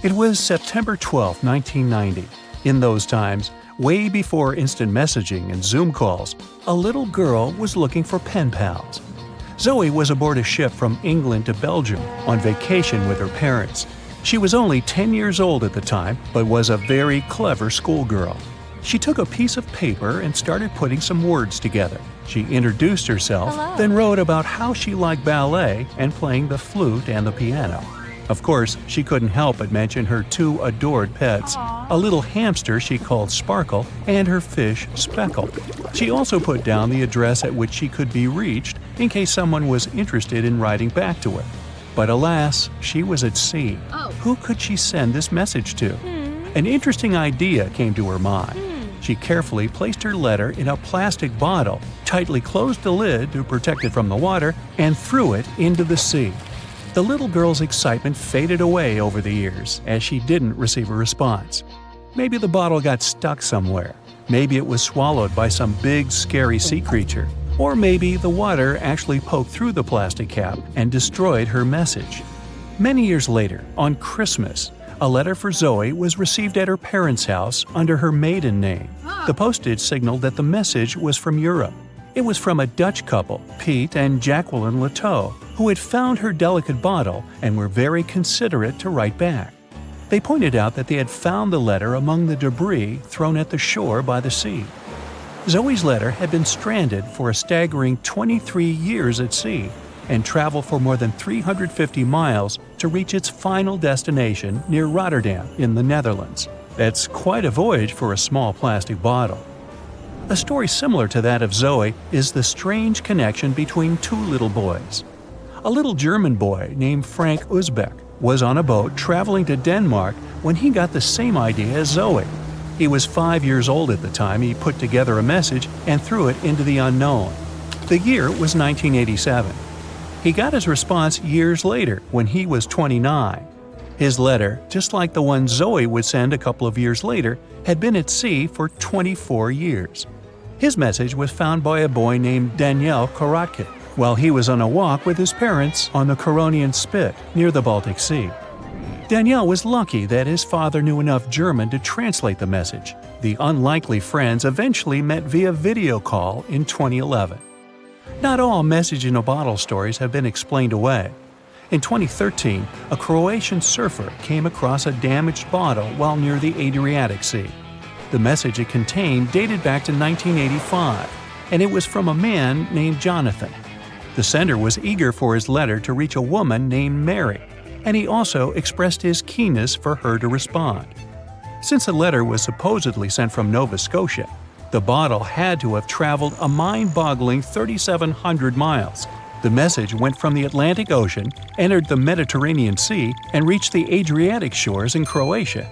It was September 12, 1990. In those times, way before instant messaging and Zoom calls, a little girl was looking for pen pals. Zoe was aboard a ship from England to Belgium on vacation with her parents. She was only 10 years old at the time, but was a very clever schoolgirl. She took a piece of paper and started putting some words together. She introduced herself, Hello. then wrote about how she liked ballet and playing the flute and the piano. Of course, she couldn't help but mention her two adored pets, a little hamster she called Sparkle and her fish Speckle. She also put down the address at which she could be reached in case someone was interested in writing back to her. But alas, she was at sea. Oh. Who could she send this message to? An interesting idea came to her mind. She carefully placed her letter in a plastic bottle, tightly closed the lid to protect it from the water, and threw it into the sea. The little girl's excitement faded away over the years as she didn't receive a response. Maybe the bottle got stuck somewhere. Maybe it was swallowed by some big, scary sea creature. Or maybe the water actually poked through the plastic cap and destroyed her message. Many years later, on Christmas, a letter for Zoe was received at her parents' house under her maiden name. The postage signaled that the message was from Europe. It was from a Dutch couple, Piet and Jacqueline Lateau, who had found her delicate bottle and were very considerate to write back. They pointed out that they had found the letter among the debris thrown at the shore by the sea. Zoe's letter had been stranded for a staggering 23 years at sea and traveled for more than 350 miles to reach its final destination near Rotterdam in the Netherlands. That's quite a voyage for a small plastic bottle. A story similar to that of Zoe is the strange connection between two little boys. A little German boy named Frank Uzbek was on a boat traveling to Denmark when he got the same idea as Zoe. He was 5 years old at the time he put together a message and threw it into the unknown. The year was 1987. He got his response years later when he was 29. His letter, just like the one Zoe would send a couple of years later, had been at sea for 24 years. His message was found by a boy named Daniel Korotkin while he was on a walk with his parents on the Koronian Spit near the Baltic Sea. Daniel was lucky that his father knew enough German to translate the message. The unlikely friends eventually met via video call in 2011. Not all message-in-a-bottle stories have been explained away. In 2013, a Croatian surfer came across a damaged bottle while near the Adriatic Sea. The message it contained dated back to 1985, and it was from a man named Jonathan. The sender was eager for his letter to reach a woman named Mary, and he also expressed his keenness for her to respond. Since the letter was supposedly sent from Nova Scotia, the bottle had to have traveled a mind-boggling 3,700 miles. The message went from the Atlantic Ocean, entered the Mediterranean Sea, and reached the Adriatic shores in Croatia.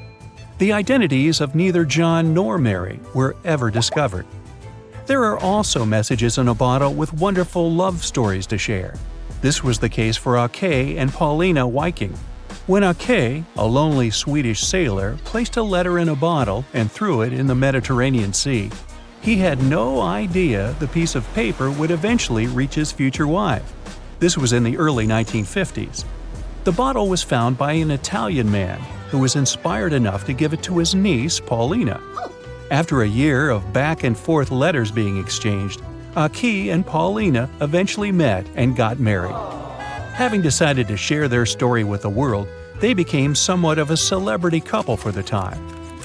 The identities of neither John nor Mary were ever discovered. There are also messages in a bottle with wonderful love stories to share. This was the case for Ake and Paulina Viking. When Ake, a lonely Swedish sailor, placed a letter in a bottle and threw it in the Mediterranean Sea, he had no idea the piece of paper would eventually reach his future wife. This was in the early 1950s. The bottle was found by an Italian man who was inspired enough to give it to his niece, Paulina. After a year of back-and-forth letters being exchanged, Ake and Paulina eventually met and got married. Having decided to share their story with the world, they became somewhat of a celebrity couple for the time.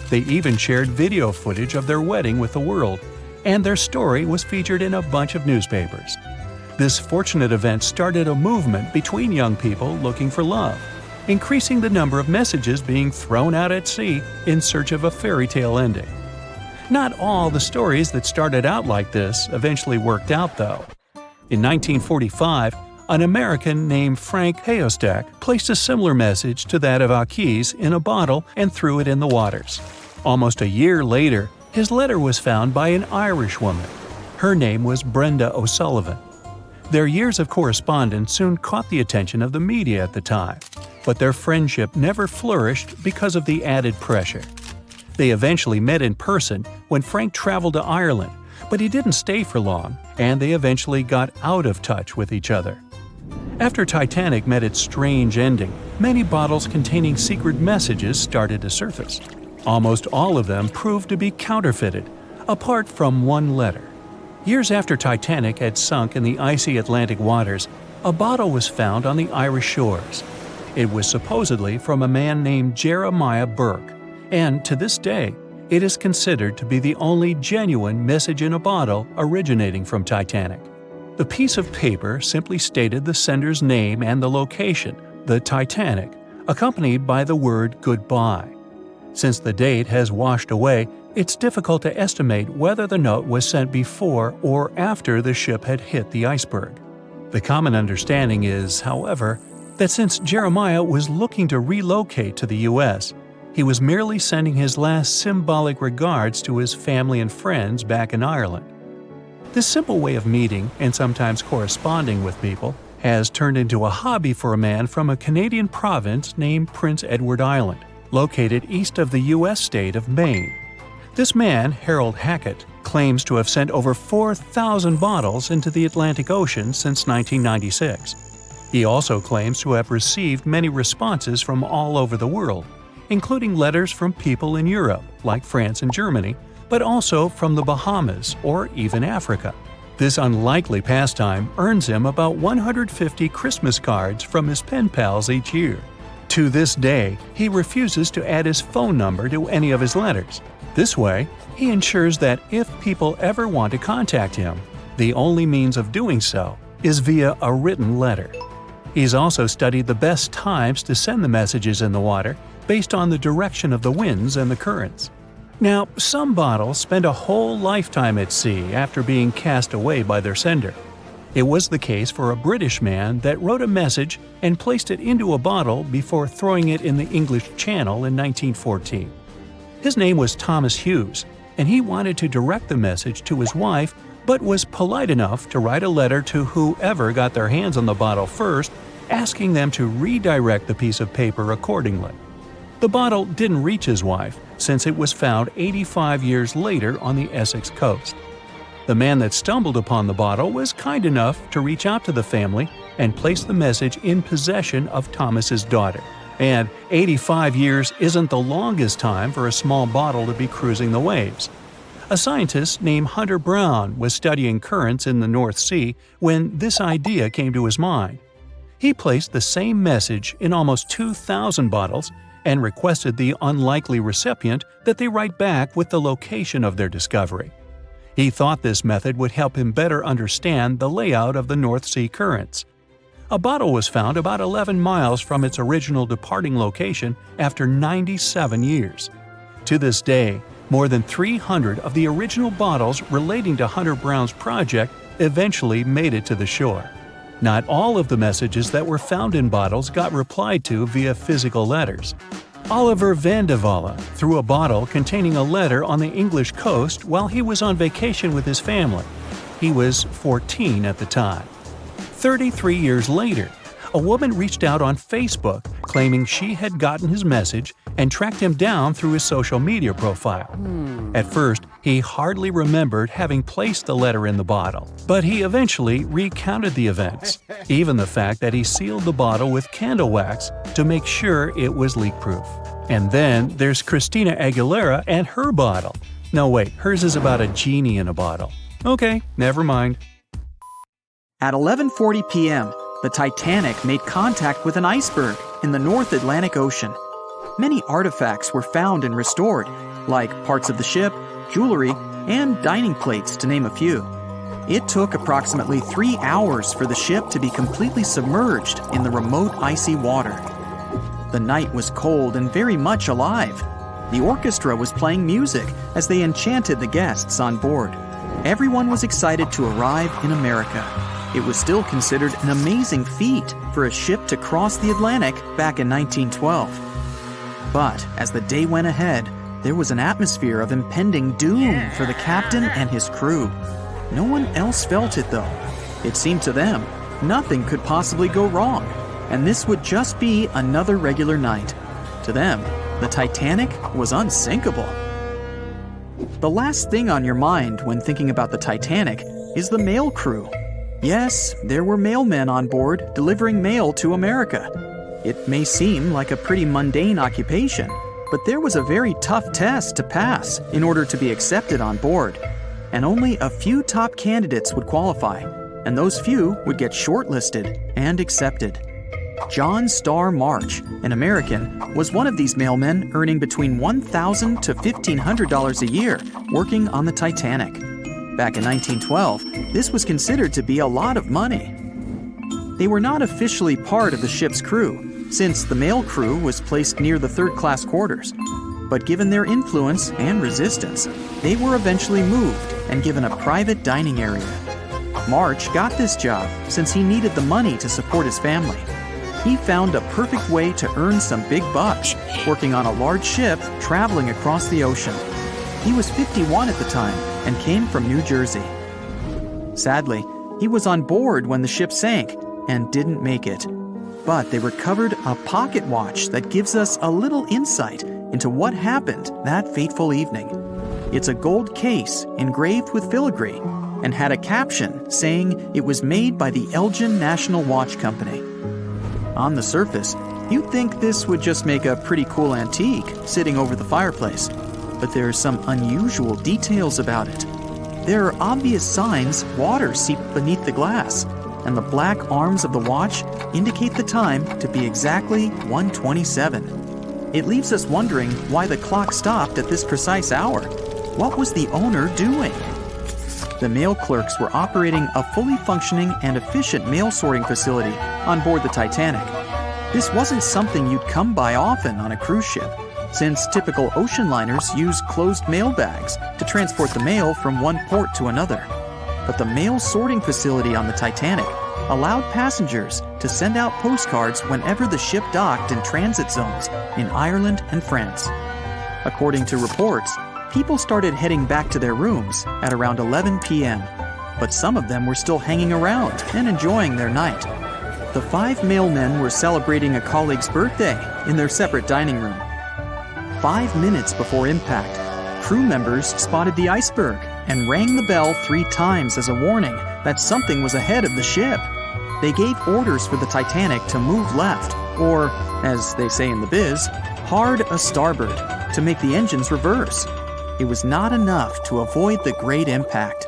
They even shared video footage of their wedding with the world, and their story was featured in a bunch of newspapers. This fortunate event started a movement between young people looking for love, increasing the number of messages being thrown out at sea in search of a fairy tale ending. Not all the stories that started out like this eventually worked out, though. In 1945, an American named Frank Hayostak placed a similar message to that of Ake's in a bottle and threw it in the waters. Almost a year later, his letter was found by an Irish woman. Her name was Brenda O'Sullivan. Their years of correspondence soon caught the attention of the media at the time, but their friendship never flourished because of the added pressure. They eventually met in person when Frank traveled to Ireland, but he didn't stay for long, and they eventually got out of touch with each other. After Titanic met its strange ending, many bottles containing secret messages started to surface. Almost all of them proved to be counterfeited, apart from one letter. Years after Titanic had sunk in the icy Atlantic waters, a bottle was found on the Irish shores. It was supposedly from a man named Jeremiah Burke, and to this day, it is considered to be the only genuine message in a bottle originating from Titanic. The piece of paper simply stated the sender's name and the location, the Titanic, accompanied by the word goodbye. Since the date has washed away, it's difficult to estimate whether the note was sent before or after the ship had hit the iceberg. The common understanding is, however, that since Jeremiah was looking to relocate to the U.S., he was merely sending his last symbolic regards to his family and friends back in Ireland. This simple way of meeting and sometimes corresponding with people has turned into a hobby for a man from a Canadian province named Prince Edward Island, located east of the U.S. state of Maine. This man, Harold Hackett, claims to have sent over 4,000 bottles into the Atlantic Ocean since 1996. He also claims to have received many responses from all over the world, including letters from people in Europe, like France and Germany, but also from the Bahamas or even Africa. This unlikely pastime earns him about 150 Christmas cards from his pen pals each year. To this day, he refuses to add his phone number to any of his letters. This way, he ensures that if people ever want to contact him, the only means of doing so is via a written letter. He's also studied the best times to send the messages in the water based on the direction of the winds and the currents. Now, some bottles spend a whole lifetime at sea after being cast away by their sender. It was the case for a British man that wrote a message and placed it into a bottle before throwing it in the English Channel in 1914. His name was Thomas Hughes, and he wanted to direct the message to his wife, but was polite enough to write a letter to whoever got their hands on the bottle first, asking them to redirect the piece of paper accordingly. The bottle didn't reach his wife, since it was found 85 years later on the Essex coast. The man that stumbled upon the bottle was kind enough to reach out to the family and place the message in possession of Thomas's daughter. And 85 years isn't the longest time for a small bottle to be cruising the waves. A scientist named Hunter Brown was studying currents in the North Sea when this idea came to his mind. He placed the same message in almost 2,000 bottles and requested the unlikely recipient that they write back with the location of their discovery. He thought this method would help him better understand the layout of the North Sea currents. A bottle was found about 11 miles from its original departing location after 97 years. To this day, more than 300 of the original bottles relating to Hunter Brown's project eventually made it to the shore. Not all of the messages that were found in bottles got replied to via physical letters. Oliver van de Walle threw a bottle containing a letter on the English coast while he was on vacation with his family. He was 14 at the time. 33 years later, a woman reached out on Facebook claiming she had gotten his message and tracked him down through his social media profile. At first, he hardly remembered having placed the letter in the bottle, but he eventually recounted the events, even the fact that he sealed the bottle with candle wax to make sure it was leak-proof. And then there's Christina Aguilera and her bottle. No wait, hers is about a genie in a bottle. Okay, never mind. At 11:40 p.m., the Titanic made contact with an iceberg in the North Atlantic Ocean. Many artifacts were found and restored, like parts of the ship, jewelry, and dining plates, to name a few. It took approximately 3 hours for the ship to be completely submerged in the remote icy water. The night was cold and very much alive. The orchestra was playing music as they enchanted the guests on board. Everyone was excited to arrive in America. It was still considered an amazing feat for a ship to cross the Atlantic back in 1912. But as the day went ahead, there was an atmosphere of impending doom for the captain and his crew. No one else felt it, though. It seemed to them nothing could possibly go wrong, and this would just be another regular night. To them, the Titanic was unsinkable. The last thing on your mind when thinking about the Titanic is the male crew. Yes, there were mailmen on board delivering mail to America. It may seem like a pretty mundane occupation, but there was a very tough test to pass in order to be accepted on board. And only a few top candidates would qualify, and those few would get shortlisted and accepted. John Starr March, an American, was one of these mailmen earning between $1,000 to $1,500 a year working on the Titanic. Back in 1912, this was considered to be a lot of money. They were not officially part of the ship's crew, since the mail crew was placed near the third-class quarters. But given their influence and resistance, they were eventually moved and given a private dining area. March got this job since he needed the money to support his family. He found a perfect way to earn some big bucks, working on a large ship traveling across the ocean. He was 51 at the time and came from New Jersey. Sadly, he was on board when the ship sank and didn't make it. But they recovered a pocket watch that gives us a little insight into what happened that fateful evening. It's a gold case engraved with filigree and had a caption saying it was made by the Elgin National Watch Company. On the surface, you'd think this would just make a pretty cool antique sitting over the fireplace, but there are some unusual details about it. There are obvious signs water seeped beneath the glass, and the black arms of the watch indicate the time to be exactly 1:27. It leaves us wondering why the clock stopped at this precise hour. What was the owner doing? The mail clerks were operating a fully functioning and efficient mail sorting facility on board the Titanic. This wasn't something you'd come by often on a cruise ship, since typical ocean liners use closed mail bags to transport the mail from one port to another. But the mail sorting facility on the Titanic allowed passengers to send out postcards whenever the ship docked in transit zones in Ireland and France. According to reports, people started heading back to their rooms at around 11 p.m., but some of them were still hanging around and enjoying their night. The 5 mailmen were celebrating a colleague's birthday in their separate dining room. 5 minutes before impact, crew members spotted the iceberg and rang the bell 3 times as a warning that something was ahead of the ship. They gave orders for the Titanic to move left, or, as they say in the biz, hard a starboard, to make the engines reverse. It was not enough to avoid the great impact.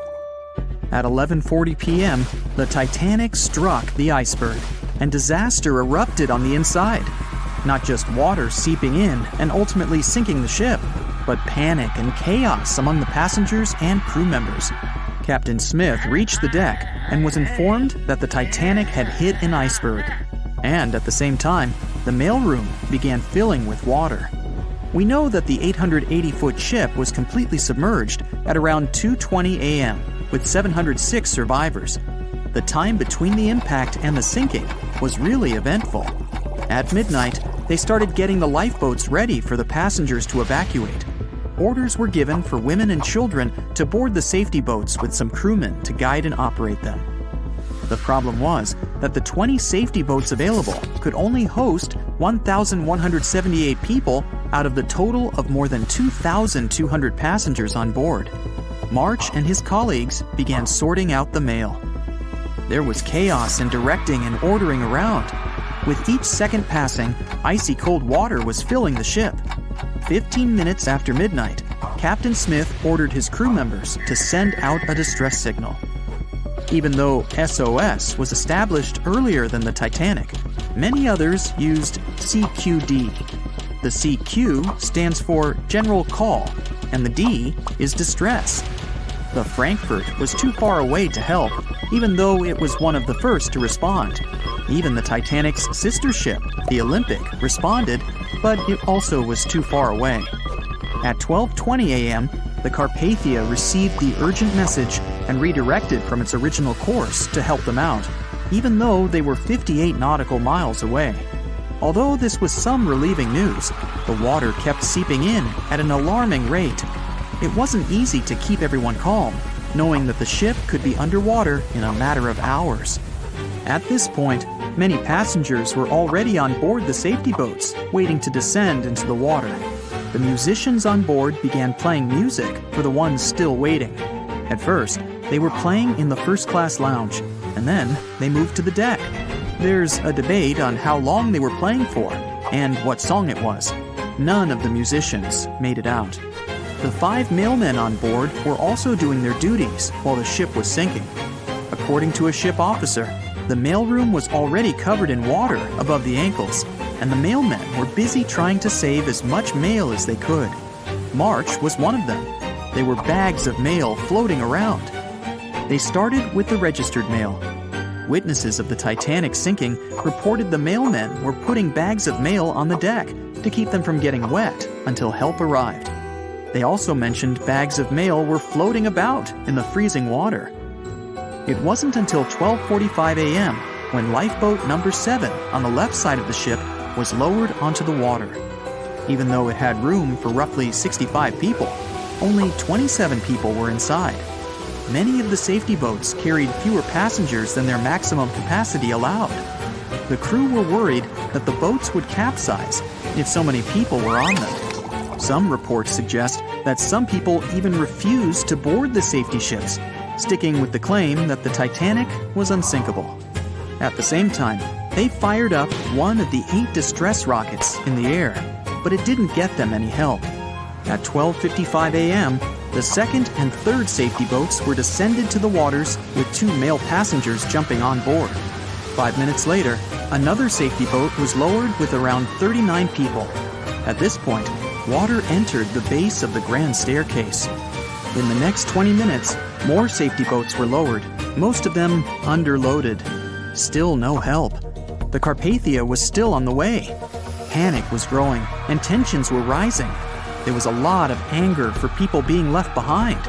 At 11:40 p.m., the Titanic struck the iceberg, and disaster erupted on the inside. Not just water seeping in and ultimately sinking the ship, but panic and chaos among the passengers and crew members. Captain Smith reached the deck and was informed that the Titanic had hit an iceberg. And at the same time, the mailroom began filling with water. We know that the 880-foot ship was completely submerged at around 2:20 a.m., with 706 survivors. The time between the impact and the sinking was really eventful. At midnight, they started getting the lifeboats ready for the passengers to evacuate. Orders were given for women and children to board the safety boats with some crewmen to guide and operate them. The problem was that the 20 safety boats available could only host 1,178 people out of the total of more than 2,200 passengers on board. March and his colleagues began sorting out the mail. There was chaos in directing and ordering around. With each second passing, icy cold water was filling the ship. 15 minutes after midnight, Captain Smith ordered his crew members to send out a distress signal. Even though SOS was established earlier than the Titanic, many others used CQD. The CQ stands for General Call, and the D is Distress. The Frankfurt was too far away to help, even though it was one of the first to respond. Even the Titanic's sister ship, the Olympic, responded, but it also was too far away. At 12:20 a.m., the Carpathia received the urgent message and redirected from its original course to help them out, even though they were 58 nautical miles away. Although this was some relieving news, the water kept seeping in at an alarming rate. It wasn't easy to keep everyone calm, knowing that the ship could be underwater in a matter of hours. At this point, many passengers were already on board the safety boats, waiting to descend into the water. The musicians on board began playing music for the ones still waiting. At first, they were playing in the first-class lounge, and then they moved to the deck. There's a debate on how long they were playing for and what song it was. None of the musicians made it out. The 5 mailmen on board were also doing their duties while the ship was sinking. According to a ship officer, the mailroom was already covered in water above the ankles, and the mailmen were busy trying to save as much mail as they could. March was one of them. There were bags of mail floating around. They started with the registered mail. Witnesses of the Titanic sinking reported the mailmen were putting bags of mail on the deck to keep them from getting wet until help arrived. They also mentioned bags of mail were floating about in the freezing water. It wasn't until 12:45 a.m. when lifeboat number 7 on the left side of the ship was lowered onto the water. Even though it had room for roughly 65 people, only 27 people were inside. Many of the safety boats carried fewer passengers than their maximum capacity allowed. The crew were worried that the boats would capsize if so many people were on them. Some reports suggest that some people even refused to board the safety ships, sticking with the claim that the Titanic was unsinkable. At the same time, they fired up one of the 8 distress rockets in the air, but it didn't get them any help. At 12:55 a.m., the second and third safety boats were descended to the waters with 2 male passengers jumping on board. 5 minutes later, another safety boat was lowered with around 39 people. At this point, water entered the base of the grand staircase. In the next 20 minutes, more safety boats were lowered, most of them underloaded. Still no help. The Carpathia was still on the way. Panic was growing, and tensions were rising. There was a lot of anger for people being left behind.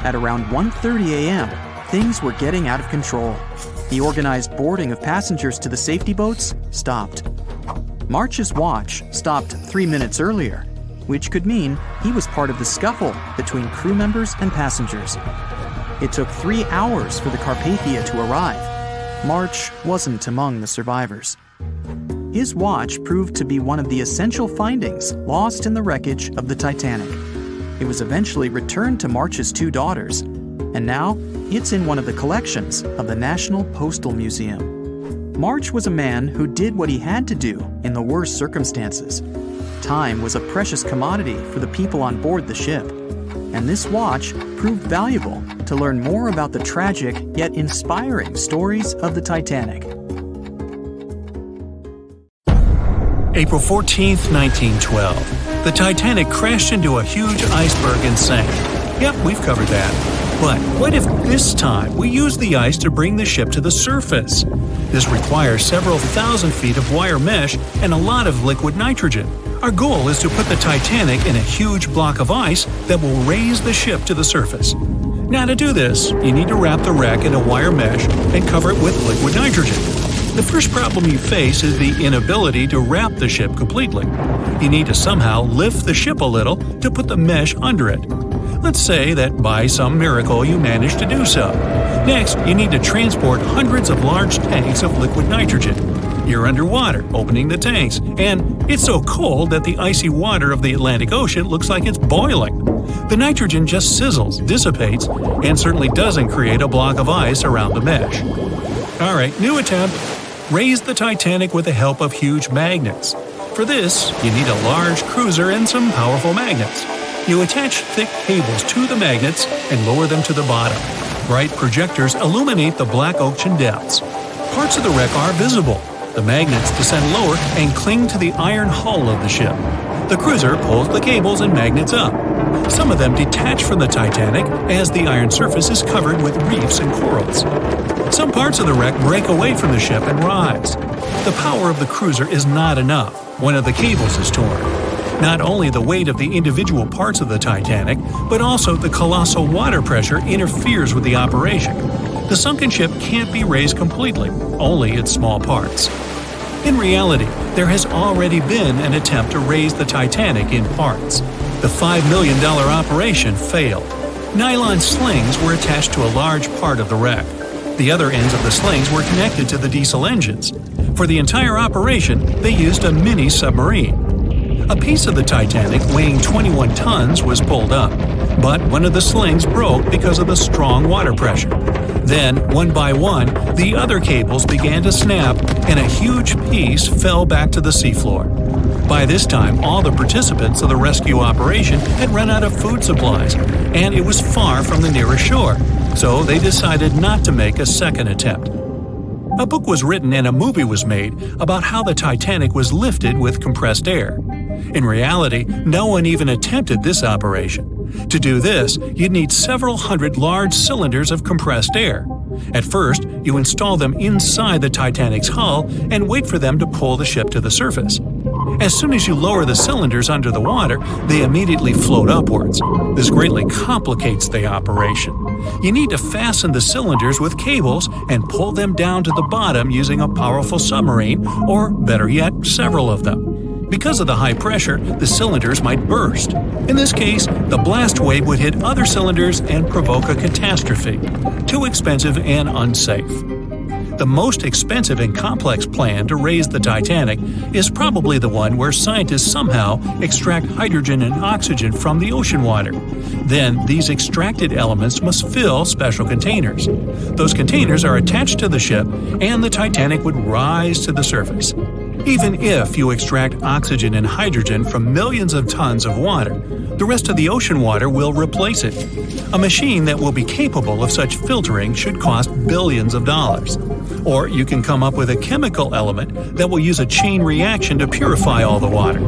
At around 1:30 a.m., things were getting out of control. The organized boarding of passengers to the safety boats stopped. March's watch stopped 3 minutes earlier, which could mean he was part of the scuffle between crew members and passengers. It took 3 hours for the Carpathia to arrive. March wasn't among the survivors. His watch proved to be one of the essential findings lost in the wreckage of the Titanic. It was eventually returned to March's 2 daughters, and now it's in one of the collections of the National Postal Museum. March was a man who did what he had to do in the worst circumstances. Time was a precious commodity for the people on board the ship, and this watch proved valuable to learn more about the tragic yet inspiring stories of the Titanic. April 14, 1912. The Titanic crashed into a huge iceberg and sank. Yep, we've covered that. But what if this time we use the ice to bring the ship to the surface? This requires several thousand feet of wire mesh and a lot of liquid nitrogen. Our goal is to put the Titanic in a huge block of ice that will raise the ship to the surface. Now to do this, you need to wrap the wreck in a wire mesh and cover it with liquid nitrogen. The first problem you face is the inability to wrap the ship completely. You need to somehow lift the ship a little to put the mesh under it. Let's say that by some miracle you manage to do so. Next, you need to transport hundreds of large tanks of liquid nitrogen. You're underwater, opening the tanks, and it's so cold that the icy water of the Atlantic Ocean looks like it's boiling. The nitrogen just sizzles, dissipates, and certainly doesn't create a block of ice around the mesh. Alright, new attempt. Raise the Titanic with the help of huge magnets. For this, you need a large cruiser and some powerful magnets. You attach thick cables to the magnets and lower them to the bottom. Bright projectors illuminate the black ocean depths. Parts of the wreck are visible. The magnets descend lower and cling to the iron hull of the ship. The cruiser pulls the cables and magnets up. Some of them detach from the Titanic as the iron surface is covered with reefs and corals. Some parts of the wreck break away from the ship and rise. The power of the cruiser is not enough. One of the cables is torn. Not only the weight of the individual parts of the Titanic, but also the colossal water pressure interferes with the operation. The sunken ship can't be raised completely, only its small parts. In reality, there has already been an attempt to raise the Titanic in parts. The $5 million operation failed. Nylon slings were attached to a large part of the wreck. The other ends of the slings were connected to the diesel engines. For the entire operation, they used a mini submarine. A piece of the Titanic weighing 21 tons was pulled up, but one of the slings broke because of the strong water pressure. Then, one by one, the other cables began to snap, and a huge piece fell back to the seafloor. By this time, all the participants of the rescue operation had run out of food supplies, and it was far from the nearest shore, so they decided not to make a second attempt. A book was written and a movie was made about how the Titanic was lifted with compressed air. In reality, no one even attempted this operation. To do this, you'd need several hundred large cylinders of compressed air. At first, you install them inside the Titanic's hull and wait for them to pull the ship to the surface. As soon as you lower the cylinders under the water, they immediately float upwards. This greatly complicates the operation. You need to fasten the cylinders with cables and pull them down to the bottom using a powerful submarine, or better yet, several of them. Because of the high pressure, the cylinders might burst. In this case, the blast wave would hit other cylinders and provoke a catastrophe. Too expensive and unsafe. The most expensive and complex plan to raise the Titanic is probably the one where scientists somehow extract hydrogen and oxygen from the ocean water. Then, these extracted elements must fill special containers. Those containers are attached to the ship, and the Titanic would rise to the surface. Even if you extract oxygen and hydrogen from millions of tons of water, the rest of the ocean water will replace it. A machine that will be capable of such filtering should cost billions of dollars. Or you can come up with a chemical element that will use a chain reaction to purify all the water.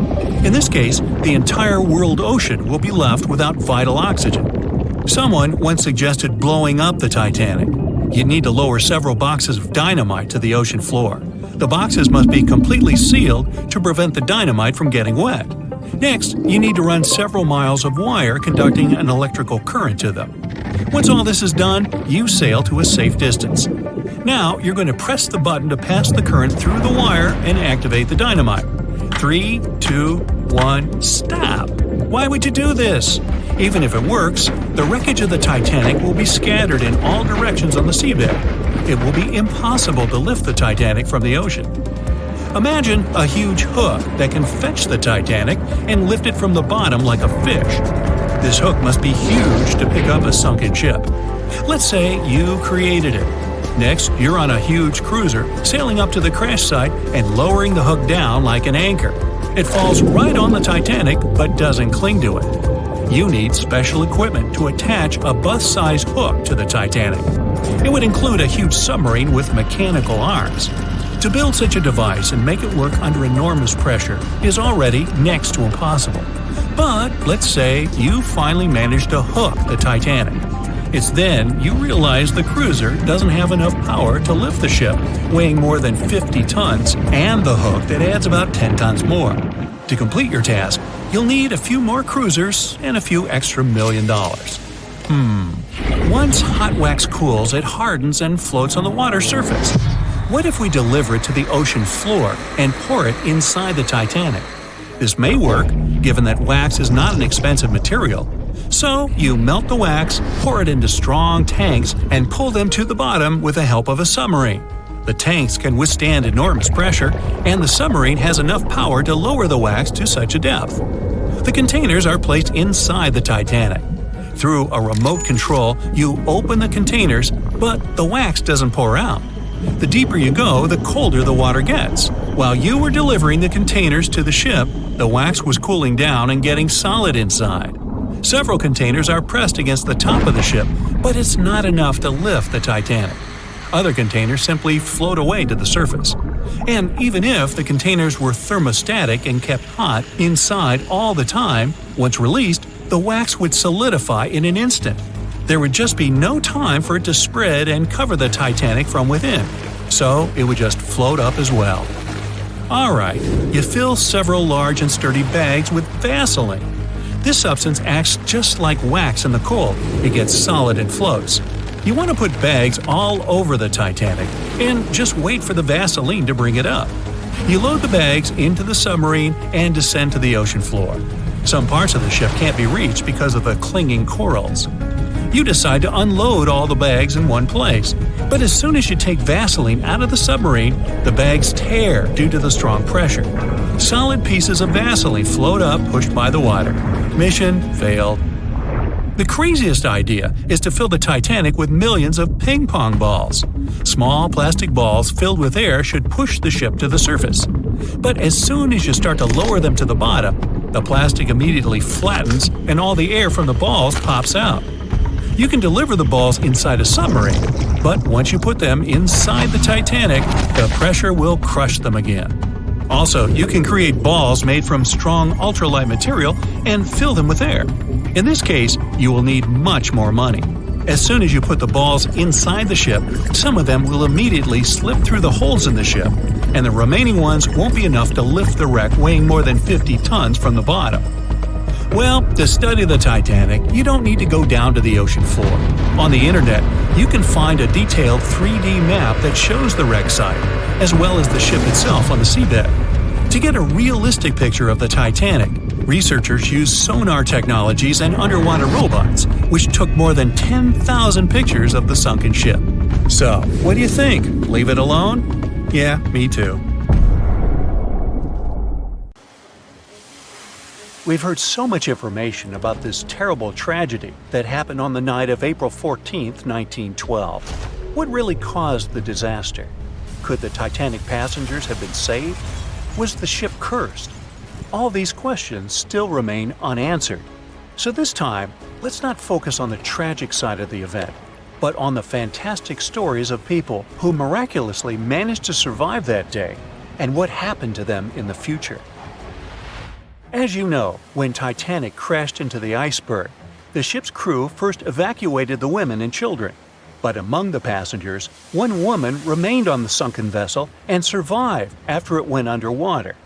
In this case, the entire world ocean will be left without vital oxygen. Someone once suggested blowing up the Titanic. You'd need to lower several boxes of dynamite to the ocean floor. The boxes must be completely sealed to prevent the dynamite from getting wet. Next, you need to run several miles of wire conducting an electrical current to them. Once all this is done, you sail to a safe distance. Now, you're going to press the button to pass the current through the wire and activate the dynamite. 3, 2, 1, stop! Why would you do this? Even if it works, the wreckage of the Titanic will be scattered in all directions on the seabed. It will be impossible to lift the Titanic from the ocean. Imagine a huge hook that can fetch the Titanic and lift it from the bottom like a fish. This hook must be huge to pick up a sunken ship. Let's say you created it. Next, you're on a huge cruiser, sailing up to the crash site and lowering the hook down like an anchor. It falls right on the Titanic but doesn't cling to it. You need special equipment to attach a bus-sized hook to the Titanic. It would include a huge submarine with mechanical arms. To build such a device and make it work under enormous pressure is already next to impossible. But let's say you finally managed to hook the Titanic. It's then you realize the cruiser doesn't have enough power to lift the ship, weighing more than 50 tons, and the hook that adds about 10 tons more. To complete your task, you'll need a few more cruisers and a few extra $1 million. Once hot wax cools, it hardens and floats on the water surface. What if we deliver it to the ocean floor and pour it inside the Titanic? This may work, given that wax is not an expensive material. So, you melt the wax, pour it into strong tanks, and pull them to the bottom with the help of a submarine. The tanks can withstand enormous pressure, and the submarine has enough power to lower the wax to such a depth. The containers are placed inside the Titanic. Through a remote control, you open the containers, but the wax doesn't pour out. The deeper you go, the colder the water gets. While you were delivering the containers to the ship, the wax was cooling down and getting solid inside. Several containers are pressed against the top of the ship, but it's not enough to lift the Titanic. Other containers simply float away to the surface. And even if the containers were thermostatic and kept hot inside all the time, once released, the wax would solidify in an instant. There would just be no time for it to spread and cover the Titanic from within, so it would just float up as well. Alright, you fill several large and sturdy bags with Vaseline. This substance acts just like wax in the cold. It gets solid and floats. You want to put bags all over the Titanic and just wait for the Vaseline to bring it up. You load the bags into the submarine and descend to the ocean floor. Some parts of the ship can't be reached because of the clinging corals. You decide to unload all the bags in one place, but as soon as you take Vaseline out of the submarine, the bags tear due to the strong pressure. Solid pieces of Vaseline float up, pushed by the water. Mission failed. The craziest idea is to fill the Titanic with millions of ping-pong balls. Small plastic balls filled with air should push the ship to the surface. But as soon as you start to lower them to the bottom, the plastic immediately flattens and all the air from the balls pops out. You can deliver the balls inside a submarine, but once you put them inside the Titanic, the pressure will crush them again. Also, you can create balls made from strong ultralight material and fill them with air. In this case, you will need much more money. As soon as you put the balls inside the ship, some of them will immediately slip through the holes in the ship, and the remaining ones won't be enough to lift the wreck weighing more than 50 tons from the bottom. Well, to study the Titanic, you don't need to go down to the ocean floor. On the internet, you can find a detailed 3D map that shows the wreck site, as well as the ship itself on the seabed. To get a realistic picture of the Titanic, researchers used sonar technologies and underwater robots, which took more than 10,000 pictures of the sunken ship. So, what do you think? Leave it alone? Yeah, me too. We've heard so much information about this terrible tragedy that happened on the night of April 14, 1912. What really caused the disaster? Could the Titanic passengers have been saved? Was the ship cursed? All these questions still remain unanswered. So this time, let's not focus on the tragic side of the event, but on the fantastic stories of people who miraculously managed to survive that day and what happened to them in the future. As you know, when Titanic crashed into the iceberg, the ship's crew first evacuated the women and children. But among the passengers, one woman remained on the sunken vessel and survived after it went underwater.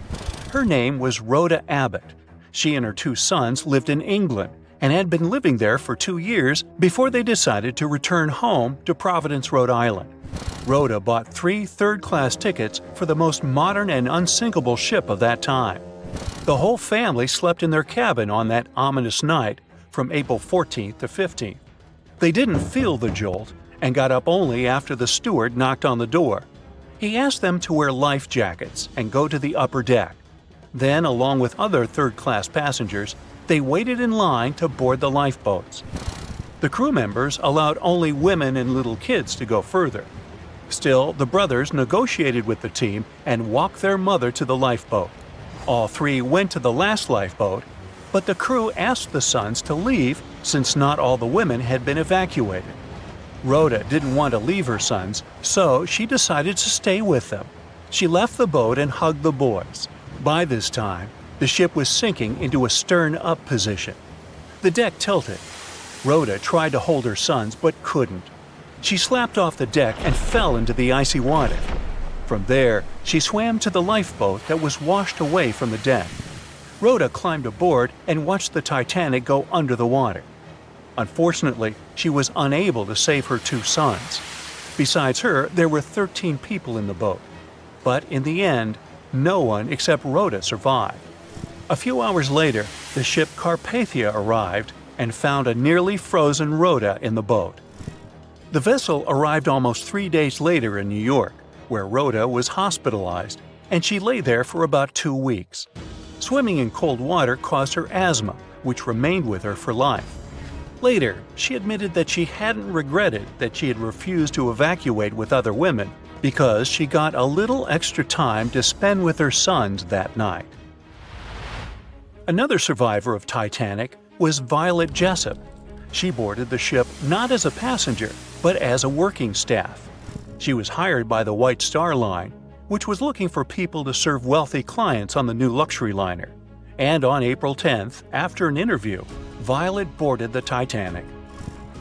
Her name was Rhoda Abbott. She and her 2 sons lived in England and had been living there for 2 years before they decided to return home to Providence, Rhode Island. Rhoda bought 3 third-class tickets for the most modern and unsinkable ship of that time. The whole family slept in their cabin on that ominous night from April 14th to 15th. They didn't feel the jolt and got up only after the steward knocked on the door. He asked them to wear life jackets and go to the upper deck. Then, along with other third-class passengers, they waited in line to board the lifeboats. The crew members allowed only women and little kids to go further. Still, the brothers negotiated with the team and walked their mother to the lifeboat. All 3 went to the last lifeboat, but the crew asked the sons to leave since not all the women had been evacuated. Rhoda didn't want to leave her sons, so she decided to stay with them. She left the boat and hugged the boys. By this time, the ship was sinking into a stern-up position. The deck tilted. Rhoda tried to hold her sons but couldn't. She slapped off the deck and fell into the icy water. From there, she swam to the lifeboat that was washed away from the deck. Rhoda climbed aboard and watched the Titanic go under the water. Unfortunately, she was unable to save her 2 sons. Besides her, there were 13 people in the boat. But in the end, no one except Rhoda survived. A few hours later, the ship Carpathia arrived and found a nearly frozen Rhoda in the boat. The vessel arrived almost 3 days later in New York, where Rhoda was hospitalized, and she lay there for about 2 weeks. Swimming in cold water caused her asthma, which remained with her for life. Later, she admitted that she hadn't regretted that she had refused to evacuate with other women because she got a little extra time to spend with her sons that night. Another survivor of Titanic was Violet Jessup. She boarded the ship not as a passenger, but as a working staff. She was hired by the White Star Line, which was looking for people to serve wealthy clients on the new luxury liner. And on April 10th, after an interview, Violet boarded the Titanic.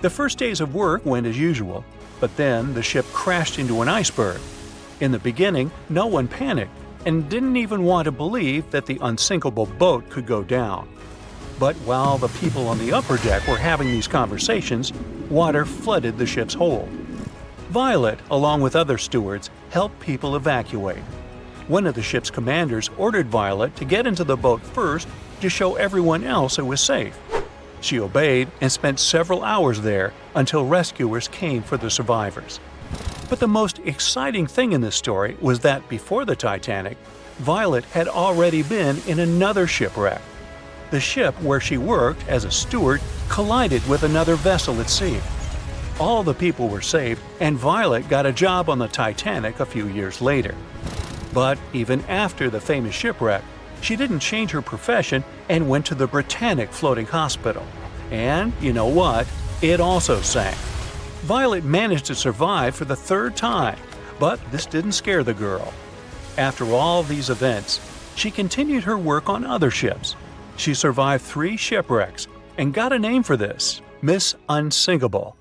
The first days of work went as usual, but then the ship crashed into an iceberg. In the beginning, no one panicked and didn't even want to believe that the unsinkable boat could go down. But while the people on the upper deck were having these conversations, water flooded the ship's hold. Violet, along with other stewards, helped people evacuate. One of the ship's commanders ordered Violet to get into the boat first to show everyone else it was safe. She obeyed and spent several hours there until rescuers came for the survivors. But the most exciting thing in this story was that before the Titanic, Violet had already been in another shipwreck. The ship where she worked as a steward collided with another vessel at sea. All the people were saved, and Violet got a job on the Titanic a few years later. But even after the famous shipwreck, she didn't change her profession and went to the Britannic Floating Hospital. And you know what? It also sank. Violet managed to survive for the third time, but this didn't scare the girl. After all these events, she continued her work on other ships. She survived 3 shipwrecks and got a name for this: Miss Unsinkable.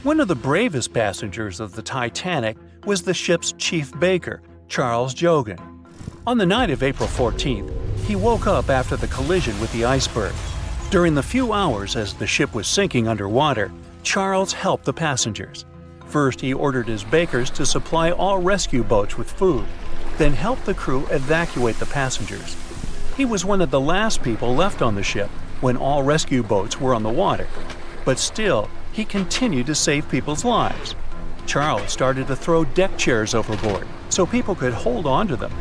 One of the bravest passengers of the Titanic was the ship's chief baker, Charles Jogan. On the night of April 14th, he woke up after the collision with the iceberg. During the few hours as the ship was sinking underwater, Charles helped the passengers. First, he ordered his bakers to supply all rescue boats with food, then helped the crew evacuate the passengers. He was one of the last people left on the ship when all rescue boats were on the water. But still, he continued to save people's lives. Charles started to throw deck chairs overboard so people could hold on to them.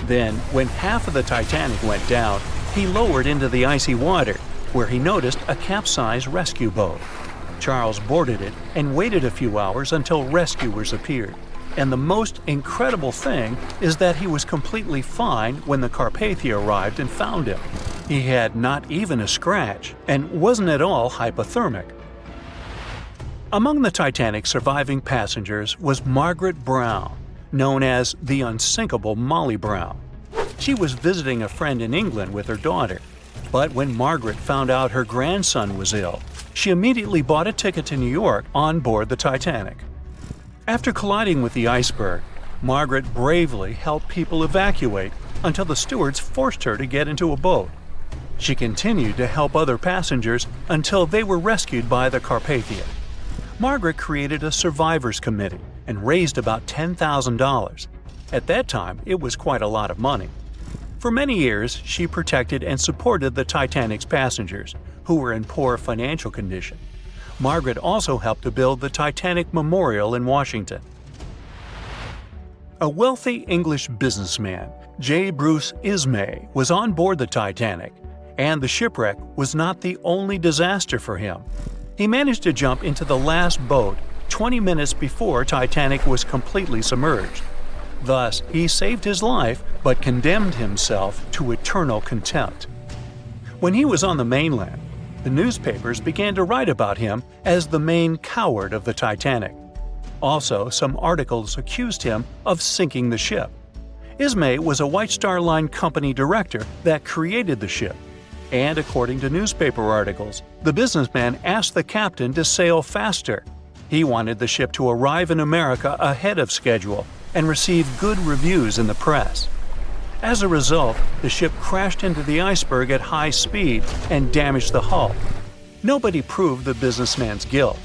Then, when half of the Titanic went down, he lowered into the icy water, where he noticed a capsized rescue boat. Charles boarded it and waited a few hours until rescuers appeared. And the most incredible thing is that he was completely fine when the Carpathia arrived and found him. He had not even a scratch and wasn't at all hypothermic. Among the Titanic's surviving passengers was Margaret Brown, known as the unsinkable Molly Brown. She was visiting a friend in England with her daughter. But when Margaret found out her grandson was ill, she immediately bought a ticket to New York on board the Titanic. After colliding with the iceberg, Margaret bravely helped people evacuate until the stewards forced her to get into a boat. She continued to help other passengers until they were rescued by the Carpathia. Margaret created a survivors committee and raised about $10,000. At that time, it was quite a lot of money. For many years, she protected and supported the Titanic's passengers, who were in poor financial condition. Margaret also helped to build the Titanic Memorial in Washington. A wealthy English businessman, J. Bruce Ismay, was on board the Titanic, and the shipwreck was not the only disaster for him. He managed to jump into the last boat 20 minutes before Titanic was completely submerged. Thus, he saved his life but condemned himself to eternal contempt. When he was on the mainland, the newspapers began to write about him as the main coward of the Titanic. Also, some articles accused him of sinking the ship. Ismay was a White Star Line company director that created the ship. And according to newspaper articles, the businessman asked the captain to sail faster. He wanted the ship to arrive in America ahead of schedule and receive good reviews in the press. As a result, the ship crashed into the iceberg at high speed and damaged the hull. Nobody proved the businessman's guilt.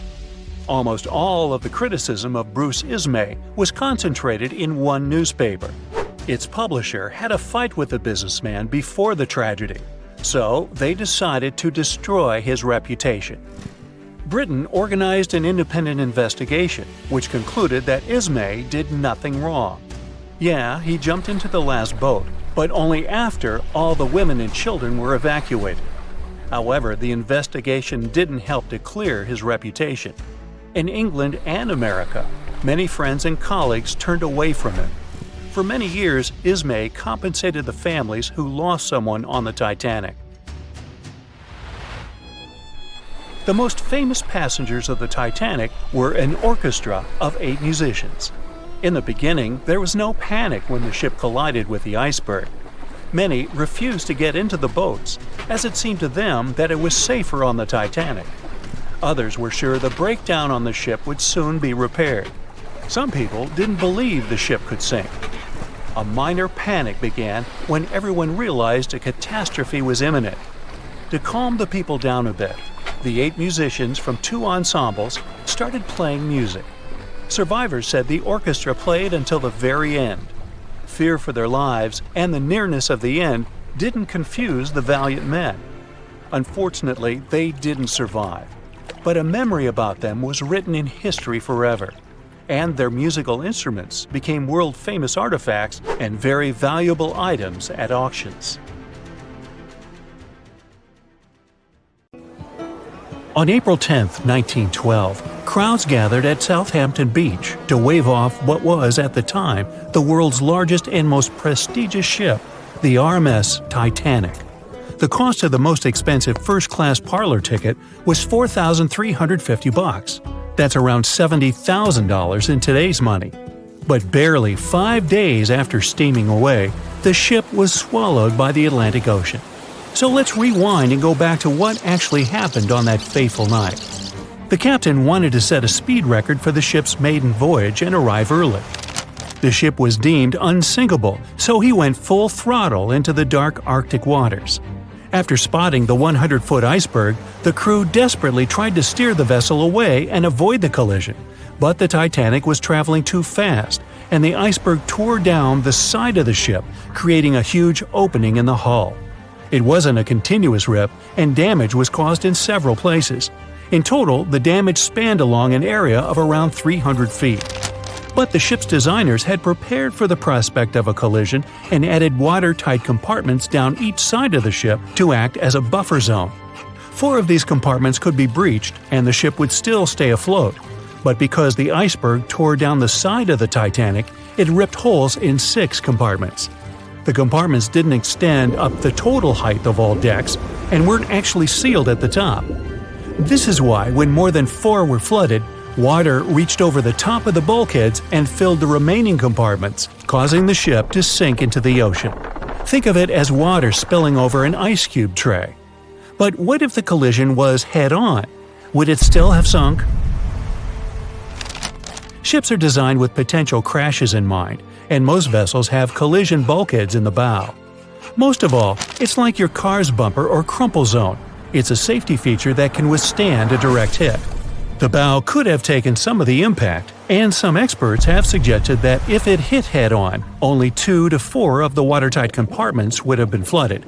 Almost all of the criticism of Bruce Ismay was concentrated in one newspaper. Its publisher had a fight with the businessman before the tragedy, so they decided to destroy his reputation. Britain organized an independent investigation, which concluded that Ismay did nothing wrong. Yeah, he jumped into the last boat, but only after all the women and children were evacuated. However, the investigation didn't help to clear his reputation. In England and America, many friends and colleagues turned away from him. For many years, Ismay compensated the families who lost someone on the Titanic. The most famous passengers of the Titanic were an orchestra of 8 musicians. In the beginning, there was no panic when the ship collided with the iceberg. Many refused to get into the boats, as it seemed to them that it was safer on the Titanic. Others were sure the breakdown on the ship would soon be repaired. Some people didn't believe the ship could sink. A minor panic began when everyone realized a catastrophe was imminent. To calm the people down a bit, the 8 musicians from 2 ensembles started playing music. Survivors said the orchestra played until the very end. Fear for their lives and the nearness of the end didn't confuse the valiant men. Unfortunately, they didn't survive, but a memory about them was written in history forever, and their musical instruments became world-famous artifacts and very valuable items at auctions. On April 10, 1912, crowds gathered at Southampton Beach to wave off what was, at the time, the world's largest and most prestigious ship, the RMS Titanic. The cost of the most expensive first-class parlor ticket was $4,350. That's around $70,000 in today's money. But barely 5 days after steaming away, the ship was swallowed by the Atlantic Ocean. So let's rewind and go back to what actually happened on that fateful night. The captain wanted to set a speed record for the ship's maiden voyage and arrive early. The ship was deemed unsinkable, so he went full throttle into the dark Arctic waters. After spotting the 100-foot iceberg, the crew desperately tried to steer the vessel away and avoid the collision, but the Titanic was traveling too fast, and the iceberg tore down the side of the ship, creating a huge opening in the hull. It wasn't a continuous rip, and damage was caused in several places. In total, the damage spanned along an area of around 300 feet. But the ship's designers had prepared for the prospect of a collision and added watertight compartments down each side of the ship to act as a buffer zone. 4 of these compartments could be breached, and the ship would still stay afloat. But because the iceberg tore down the side of the Titanic, it ripped holes in 6 compartments. The compartments didn't extend up the total height of all decks and weren't actually sealed at the top. This is why, when more than 4 were flooded, water reached over the top of the bulkheads and filled the remaining compartments, causing the ship to sink into the ocean. Think of it as water spilling over an ice cube tray. But what if the collision was head-on? Would it still have sunk? Ships are designed with potential crashes in mind, and most vessels have collision bulkheads in the bow. Most of all, it's like your car's bumper or crumple zone. It's a safety feature that can withstand a direct hit. The bow could have taken some of the impact, and some experts have suggested that if it hit head-on, only 2 to 4 of the watertight compartments would have been flooded.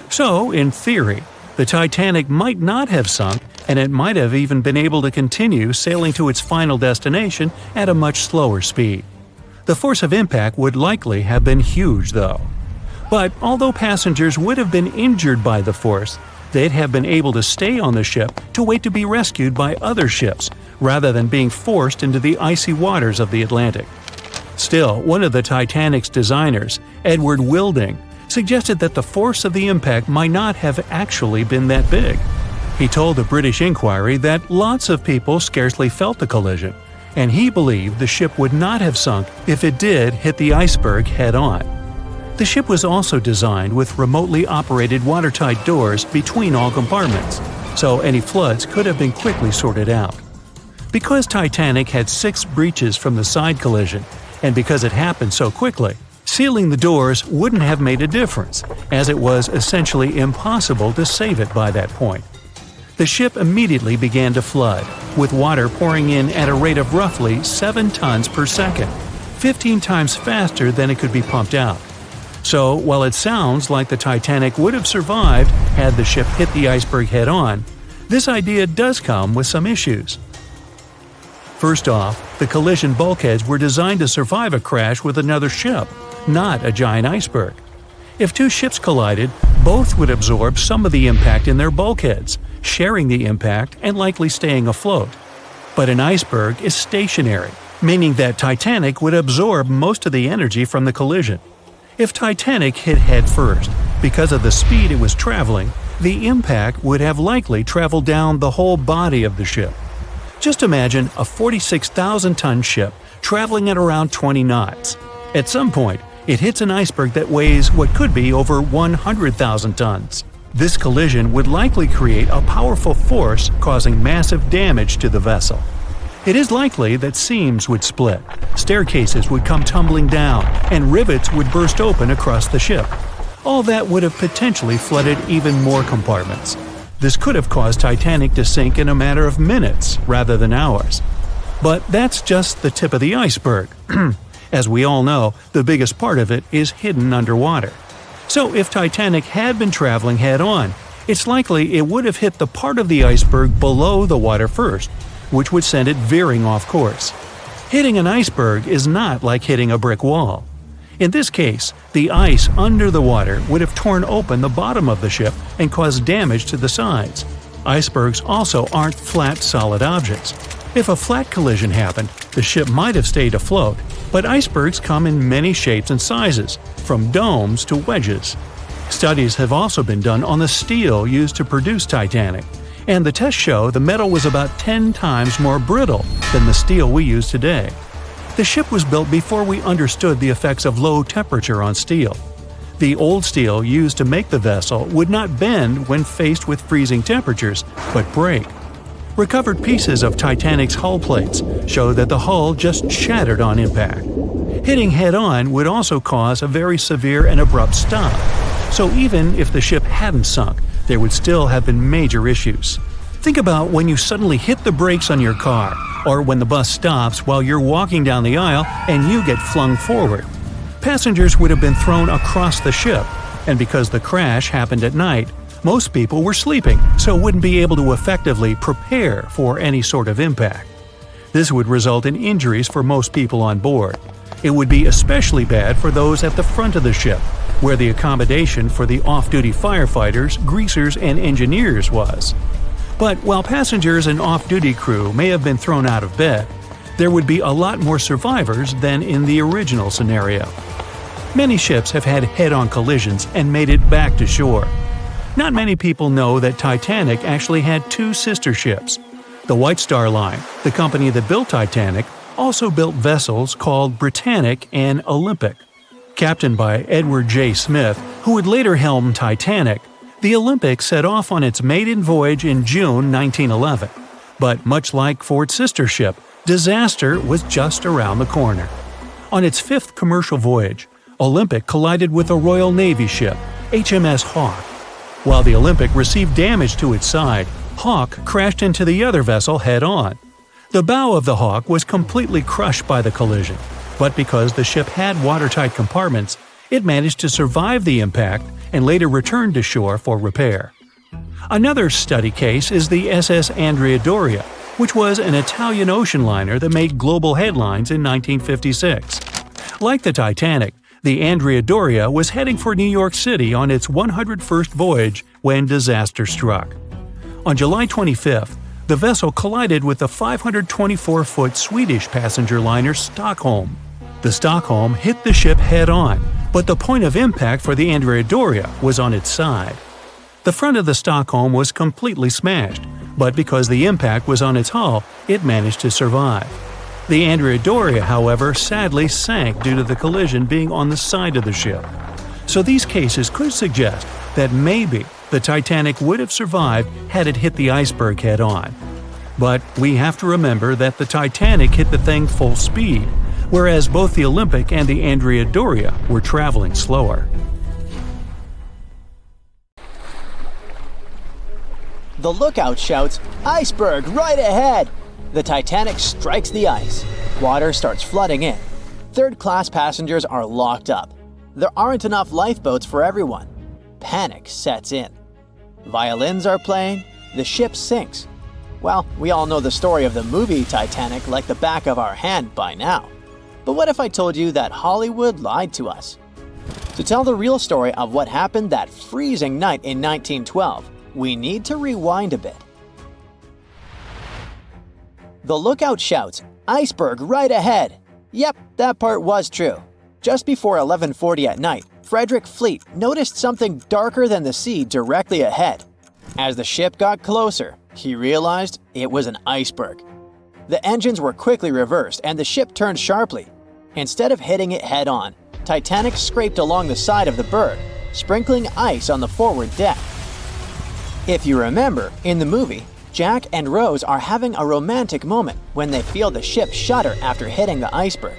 So, in theory, the Titanic might not have sunk, and it might have even been able to continue sailing to its final destination at a much slower speed. The force of impact would likely have been huge, though. But although passengers would have been injured by the force, they'd have been able to stay on the ship to wait to be rescued by other ships, rather than being forced into the icy waters of the Atlantic. Still, one of the Titanic's designers, Edward Wilding, suggested that the force of the impact might not have actually been that big. He told the British Inquiry that lots of people scarcely felt the collision, and he believed the ship would not have sunk if it did hit the iceberg head-on. The ship was also designed with remotely operated watertight doors between all compartments, so any floods could have been quickly sorted out. Because Titanic had 6 breaches from the side collision, and because it happened so quickly, sealing the doors wouldn't have made a difference, as it was essentially impossible to save it by that point. The ship immediately began to flood, with water pouring in at a rate of roughly 7 tons per second, 15 times faster than it could be pumped out. So, while it sounds like the Titanic would have survived had the ship hit the iceberg head-on, this idea does come with some issues. First off, the collision bulkheads were designed to survive a crash with another ship, not a giant iceberg. If 2 ships collided, both would absorb some of the impact in their bulkheads, sharing the impact and likely staying afloat. But an iceberg is stationary, meaning that Titanic would absorb most of the energy from the collision. If Titanic hit head first, because of the speed it was traveling, the impact would have likely traveled down the whole body of the ship. Just imagine a 46,000-ton ship traveling at around 20 knots. At some point, it hits an iceberg that weighs what could be over 100,000 tons. This collision would likely create a powerful force causing massive damage to the vessel. It is likely that seams would split, staircases would come tumbling down, and rivets would burst open across the ship. All that would have potentially flooded even more compartments. This could have caused Titanic to sink in a matter of minutes rather than hours. But that's just the tip of the iceberg. As we all know, the biggest part of it is hidden underwater. So if Titanic had been traveling head-on, it's likely it would have hit the part of the iceberg below the water first, which would send it veering off course. Hitting an iceberg is not like hitting a brick wall. In this case, the ice under the water would have torn open the bottom of the ship and caused damage to the sides. Icebergs also aren't flat, solid objects. If a flat collision happened, the ship might have stayed afloat, but icebergs come in many shapes and sizes, from domes to wedges. Studies have also been done on the steel used to produce Titanic, and the tests show the metal was about 10 times more brittle than the steel we use today. The ship was built before we understood the effects of low temperature on steel. The old steel used to make the vessel would not bend when faced with freezing temperatures, but break. Recovered pieces of Titanic's hull plates show that the hull just shattered on impact. Hitting head-on would also cause a very severe and abrupt stop, so even if the ship hadn't sunk, there would still have been major issues. Think about when you suddenly hit the brakes on your car, or when the bus stops while you're walking down the aisle and you get flung forward. Passengers would have been thrown across the ship, and because the crash happened at night, most people were sleeping, so wouldn't be able to effectively prepare for any sort of impact. This would result in injuries for most people on board. It would be especially bad for those at the front of the ship, where the accommodation for the off-duty firefighters, greasers, and engineers was. But while passengers and off-duty crew may have been thrown out of bed, there would be a lot more survivors than in the original scenario. Many ships have had head-on collisions and made it back to shore. Not many people know that Titanic actually had two sister ships. The White Star Line, the company that built Titanic, also built vessels called Britannic and Olympic. Captained by Edward J. Smith, who would later helm Titanic, the Olympic set off on its maiden voyage in June 1911. But much like Ford's sister ship, disaster was just around the corner. On its fifth commercial voyage, Olympic collided with a Royal Navy ship, HMS Hawke. While the Olympic received damage to its side, Hawke crashed into the other vessel head-on. The bow of the Hawke was completely crushed by the collision, but because the ship had watertight compartments, it managed to survive the impact and later returned to shore for repair. Another study case is the SS Andrea Doria, which was an Italian ocean liner that made global headlines in 1956. Like the Titanic, the Andrea Doria was heading for New York City on its 101st voyage when disaster struck. On July 25th, the vessel collided with the 524-foot Swedish passenger liner Stockholm. The Stockholm hit the ship head-on, but the point of impact for the Andrea Doria was on its side. The front of the Stockholm was completely smashed, but because the impact was on its hull, it managed to survive. The Andrea Doria, however, sadly sank due to the collision being on the side of the ship. So these cases could suggest that maybe the Titanic would have survived had it hit the iceberg head-on. But we have to remember that the Titanic hit the thing full speed, whereas both the Olympic and the Andrea Doria were traveling slower. The lookout shouts, "Iceberg right ahead!" The Titanic strikes the ice. Water starts flooding in. Third-class passengers are locked up. There aren't enough lifeboats for everyone. Panic sets in. Violins are playing. The ship sinks. Well, we all know the story of the movie Titanic like the back of our hand by now. But what if I told you that Hollywood lied to us? To tell the real story of what happened that freezing night in 1912, we need to rewind a bit. The lookout shouts, "Iceberg right ahead!" Yep, that part was true. Just before 11:40 at night, Frederick Fleet noticed something darker than the sea directly ahead. As the ship got closer, he realized it was an iceberg. The engines were quickly reversed and the ship turned sharply. Instead of hitting it head-on, Titanic scraped along the side of the berg, sprinkling ice on the forward deck. If you remember, in the movie, Jack and Rose are having a romantic moment when they feel the ship shudder after hitting the iceberg.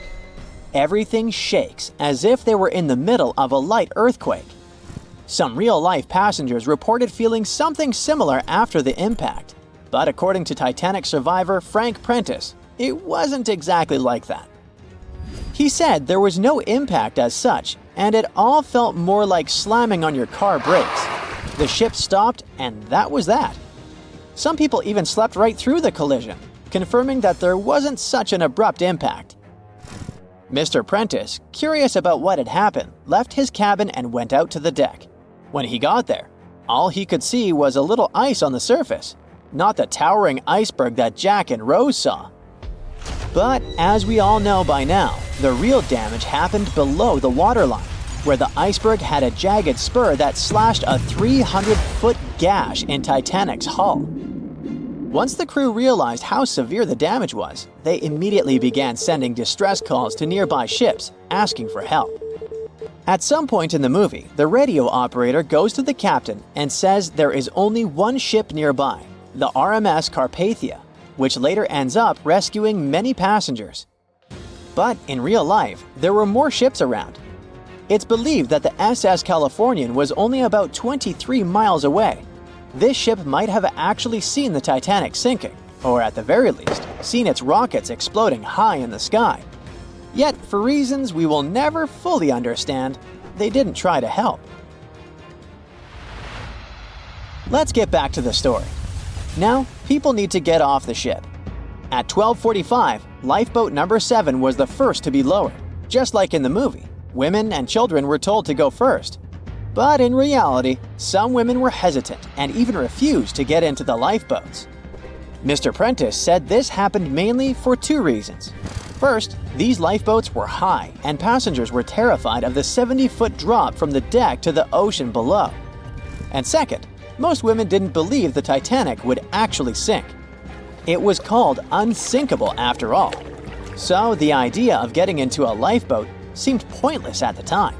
Everything shakes as if they were in the middle of a light earthquake. Some real-life passengers reported feeling something similar after the impact, but according to Titanic survivor Frank Prentice, it wasn't exactly like that. He said there was no impact as such, and it all felt more like slamming on your car brakes. The ship stopped, and that was that. Some people even slept right through the collision, confirming that there wasn't such an abrupt impact. Mr. Prentice, curious about what had happened, left his cabin and went out to the deck. When he got there, All he could see was a little ice on the surface, not the towering iceberg that Jack and Rose saw. But as we all know by now, the real damage happened below the waterline, where the iceberg had a jagged spur that slashed a 300-foot gash in Titanic's hull. Once the crew realized how severe the damage was, they immediately began sending distress calls to nearby ships, asking for help. At some point in the movie, the radio operator goes to the captain and says there is only one ship nearby, the RMS Carpathia, which later ends up rescuing many passengers. But in real life, there were more ships around. It's believed that the SS Californian was only about 23 miles away. This ship might have actually seen the Titanic sinking, or at the very least, seen its rockets exploding high in the sky. Yet, for reasons we will never fully understand, they didn't try to help. Let's get back to the story. Now, people need to get off the ship. At 12:45, lifeboat number 7 was the first to be lowered. Just like in the movie, women and children were told to go first. But in reality, some women were hesitant and even refused to get into the lifeboats. Mr. Prentice said this happened mainly for 2 reasons. First, these lifeboats were high and passengers were terrified of the 70-foot drop from the deck to the ocean below. And second, most women didn't believe the Titanic would actually sink. It was called unsinkable after all. So the idea of getting into a lifeboat seemed pointless at the time.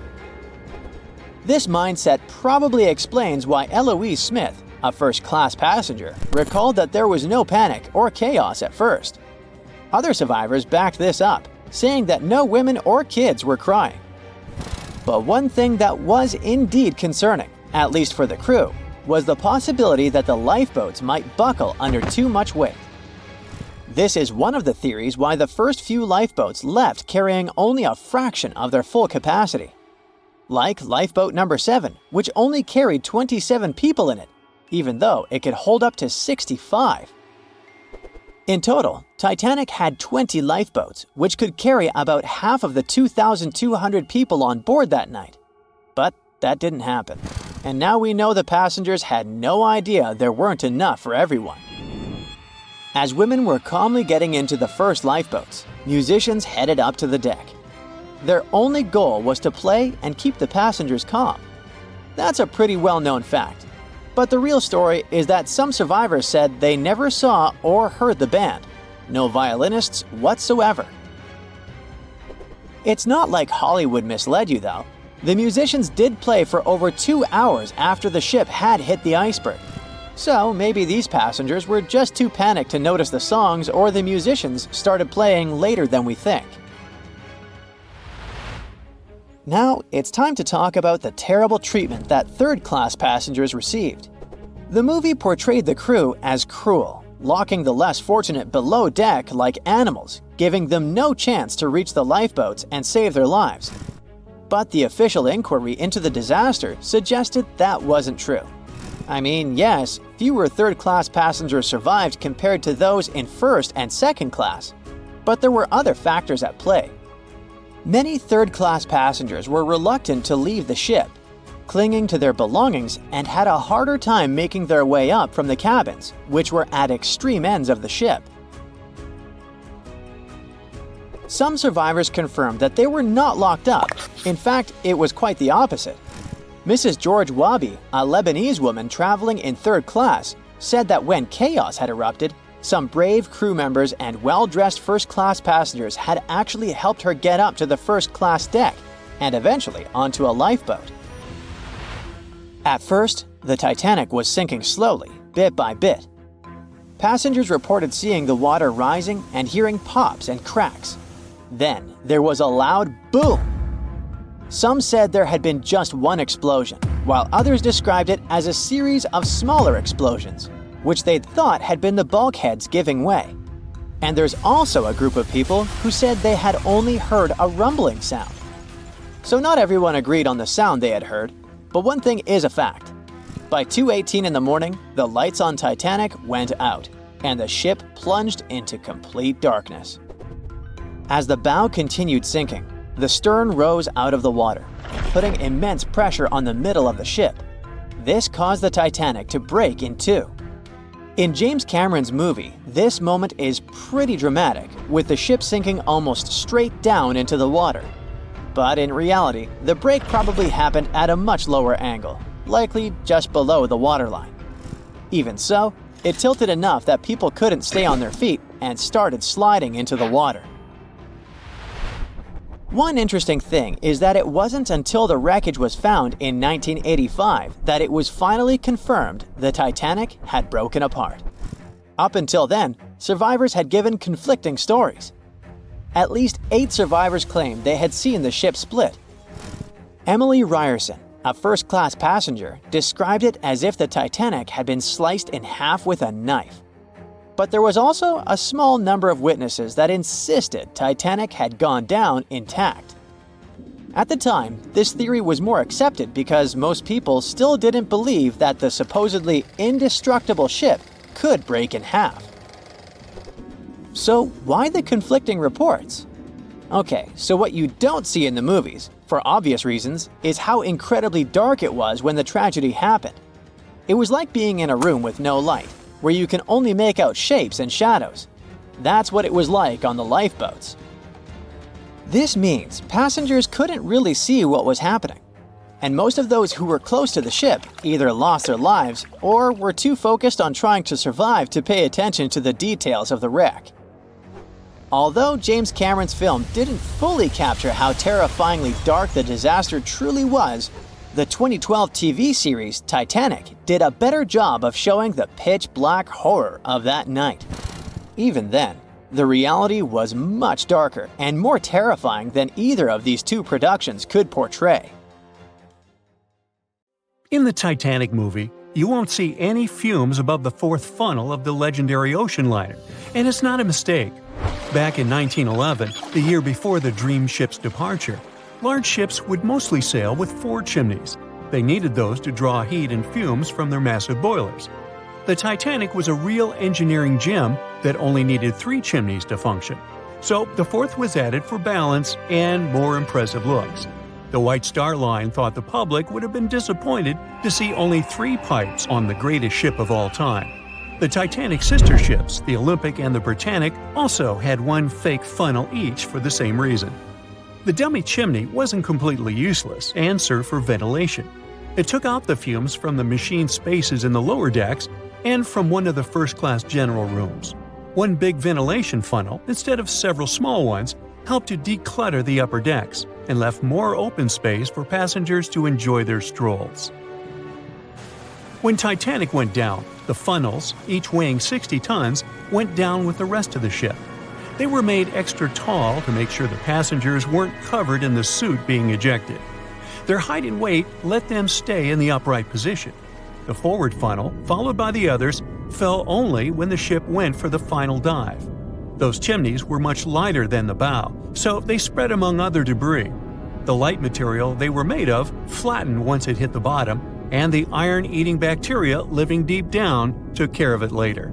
This mindset probably explains why Eloise Smith, a first-class passenger, recalled that there was no panic or chaos at first. Other survivors backed this up, saying that no women or kids were crying. But one thing that was indeed concerning, at least for the crew, was the possibility that the lifeboats might buckle under too much weight. This is one of the theories why the first few lifeboats left carrying only a fraction of their full capacity. Like lifeboat number 7, which only carried 27 people in it, even though it could hold up to 65. In total, Titanic had 20 lifeboats, which could carry about half of the 2,200 people on board that night. But that didn't happen. And now we know the passengers had no idea there weren't enough for everyone. As women were calmly getting into the first lifeboats, musicians headed up to the deck. Their only goal was to play and keep the passengers calm. That's a pretty well-known fact. But the real story is that some survivors said they never saw or heard the band. No violinists whatsoever. It's not like Hollywood misled you though. The musicians did play for over 2 hours after the ship had hit the iceberg. So maybe these passengers were just too panicked to notice the songs, or the musicians started playing later than we think. Now, it's time to talk about the terrible treatment that third-class passengers received. The movie portrayed the crew as cruel, locking the less fortunate below deck like animals, giving them no chance to reach the lifeboats and save their lives. But the official inquiry into the disaster suggested that wasn't true. I mean, yes, fewer third-class passengers survived compared to those in first and second class, but there were other factors at play. Many third-class passengers were reluctant to leave the ship, clinging to their belongings, and had a harder time making their way up from the cabins, which were at extreme ends of the ship. Some survivors confirmed that they were not locked up. In fact, it was quite the opposite. Mrs. George Wabi, a Lebanese woman traveling in third class, said that when chaos had erupted, some brave crew members and well-dressed first-class passengers had actually helped her get up to the first-class deck and eventually onto a lifeboat. At first, the Titanic was sinking slowly, bit by bit. Passengers reported seeing the water rising and hearing pops and cracks. Then, there was a loud boom. Some said there had been just one explosion, while others described it as a series of smaller explosions, which they'd thought had been the bulkheads giving way. And there's also a group of people who said they had only heard a rumbling sound. So not everyone agreed on the sound they had heard, but one thing is a fact. By 2:18 in the morning, the lights on Titanic went out, and the ship plunged into complete darkness. As the bow continued sinking, the stern rose out of the water, putting immense pressure on the middle of the ship. This caused the Titanic to break in two. In James Cameron's movie, this moment is pretty dramatic, with the ship sinking almost straight down into the water. But in reality, the break probably happened at a much lower angle, likely just below the waterline. Even so, it tilted enough that people couldn't stay on their feet and started sliding into the water. One interesting thing is that it wasn't until the wreckage was found in 1985 that it was finally confirmed the Titanic had broken apart. Up until then, survivors had given conflicting stories. At least 8 survivors claimed they had seen the ship split. Emily Ryerson, a first-class passenger, described it as if the Titanic had been sliced in half with a knife. But there was also a small number of witnesses that insisted Titanic had gone down intact. At the time, this theory was more accepted because most people still didn't believe that the supposedly indestructible ship could break in half. So why the conflicting reports? Okay, so what you don't see in the movies, for obvious reasons, is how incredibly dark it was when the tragedy happened. It was like being in a room with no light, where you can only make out shapes and shadows. That's what it was like on the lifeboats. This means passengers couldn't really see what was happening, and most of those who were close to the ship either lost their lives or were too focused on trying to survive to pay attention to the details of the wreck. Although James Cameron's film didn't fully capture how terrifyingly dark the disaster truly was, the 2012 TV series Titanic did a better job of showing the pitch-black horror of that night. Even then, the reality was much darker and more terrifying than either of these two productions could portray. In the Titanic movie, you won't see any fumes above the fourth funnel of the legendary ocean liner, and it's not a mistake. Back in 1911, the year before the Dream ship's departure, large ships would mostly sail with 4 chimneys. They needed those to draw heat and fumes from their massive boilers. The Titanic was a real engineering gem that only needed 3 chimneys to function. So the fourth was added for balance and more impressive looks. The White Star Line thought the public would have been disappointed to see only 3 pipes on the greatest ship of all time. The Titanic's sister ships, the Olympic and the Britannic, also had 1 fake funnel each for the same reason. The dummy chimney wasn't completely useless and served for ventilation. It took out the fumes from the machine spaces in the lower decks and from one of the first-class general rooms. 1 big ventilation funnel, instead of several small ones, helped to declutter the upper decks and left more open space for passengers to enjoy their strolls. When Titanic went down, the funnels, each weighing 60 tons, went down with the rest of the ship. They were made extra tall to make sure the passengers weren't covered in the suit being ejected. Their height and weight let them stay in the upright position. The forward funnel, followed by the others, fell only when the ship went for the final dive. Those chimneys were much lighter than the bow, so they spread among other debris. The light material they were made of flattened once it hit the bottom, and the iron-eating bacteria living deep down took care of it later.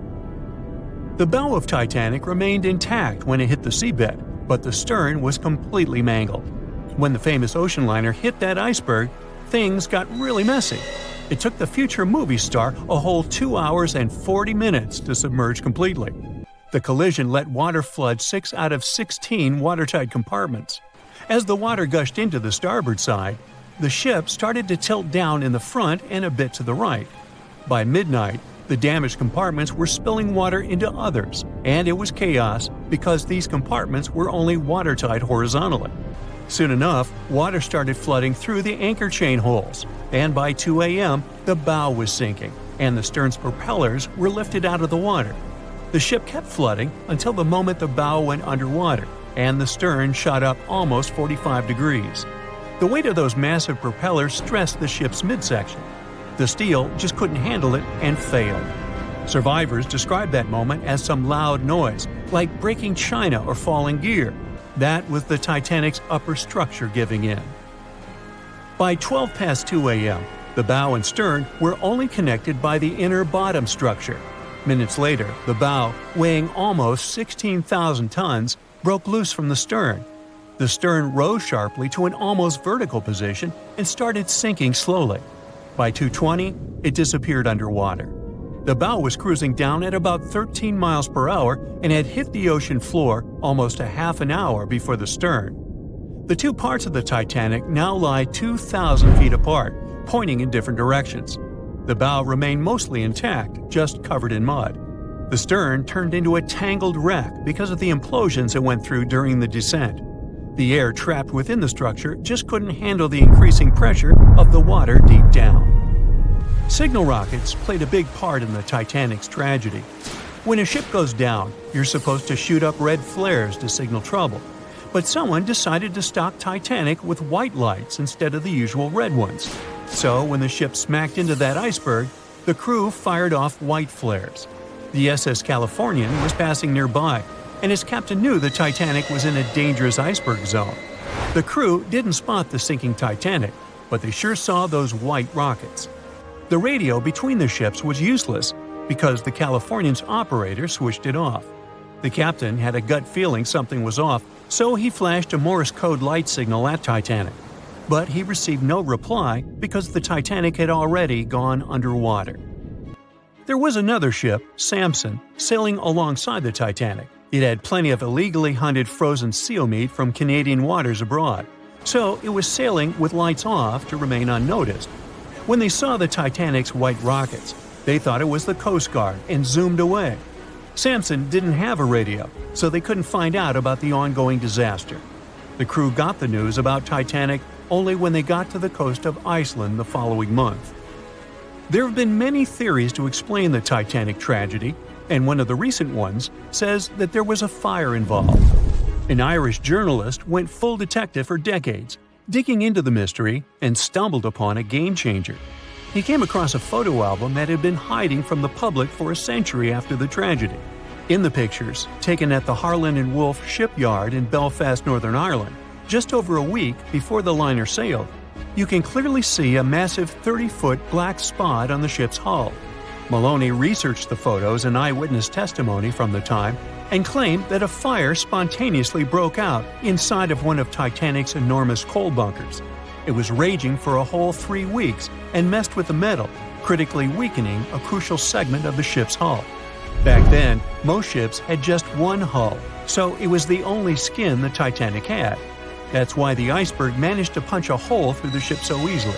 The bow of Titanic remained intact when it hit the seabed, but the stern was completely mangled. When the famous ocean liner hit that iceberg, things got really messy. It took the future movie star a whole 2 hours and 40 minutes to submerge completely. The collision let water flood 6 out of 16 watertight compartments. As the water gushed into the starboard side, the ship started to tilt down in the front and a bit to the right. By midnight, the damaged compartments were spilling water into others, and it was chaos because these compartments were only watertight horizontally. Soon enough, water started flooding through the anchor chain holes, and by 2 a.m., the bow was sinking, and the stern's propellers were lifted out of the water. The ship kept flooding until the moment the bow went underwater, and the stern shot up almost 45 degrees. The weight of those massive propellers stressed the ship's midsection. The steel just couldn't handle it and failed. Survivors described that moment as some loud noise, like breaking china or falling gear. That was the Titanic's upper structure giving in. By 12 past 2 a.m., the bow and stern were only connected by the inner bottom structure. Minutes later, the bow, weighing almost 16,000 tons, broke loose from the stern. The stern rose sharply to an almost vertical position and started sinking slowly. By 2:20, it disappeared underwater. The bow was cruising down at about 13 miles per hour and had hit the ocean floor almost a half an hour before the stern. The two parts of the Titanic now lie 2,000 feet apart, pointing in different directions. The bow remained mostly intact, just covered in mud. The stern turned into a tangled wreck because of the implosions it went through during the descent. The air trapped within the structure just couldn't handle the increasing pressure of the water deep down. Signal rockets played a big part in the Titanic's tragedy. When a ship goes down, you're supposed to shoot up red flares to signal trouble. But someone decided to stock Titanic with white lights instead of the usual red ones. So when the ship smacked into that iceberg, the crew fired off white flares. The SS Californian was passing nearby, and his captain knew the Titanic was in a dangerous iceberg zone. The crew didn't spot the sinking Titanic, but they sure saw those white rockets. The radio between the ships was useless because the Californian's operator switched it off. The captain had a gut feeling something was off, so he flashed a Morse code light signal at Titanic. But he received no reply because the Titanic had already gone underwater. There was another ship, Samson, sailing alongside the Titanic. It had plenty of illegally hunted frozen seal meat from Canadian waters abroad, so it was sailing with lights off to remain unnoticed. When they saw the Titanic's white rockets, they thought it was the Coast Guard and zoomed away. Samson didn't have a radio, so they couldn't find out about the ongoing disaster. The crew got the news about Titanic only when they got to the coast of Iceland the following month. There have been many theories to explain the Titanic tragedy, and one of the recent ones says that there was a fire involved. An Irish journalist went full detective for decades, digging into the mystery, and stumbled upon a game-changer. He came across a photo album that had been hiding from the public for a century after the tragedy. In the pictures, taken at the Harland and Wolff shipyard in Belfast, Northern Ireland, just over a week before the liner sailed, you can clearly see a massive 30-foot black spot on the ship's hull. Maloney researched the photos and eyewitness testimony from the time and claimed that a fire spontaneously broke out inside of one of Titanic's enormous coal bunkers. It was raging for a whole 3 weeks and messed with the metal, critically weakening a crucial segment of the ship's hull. Back then, most ships had just one hull, so it was the only skin the Titanic had. That's why the iceberg managed to punch a hole through the ship so easily.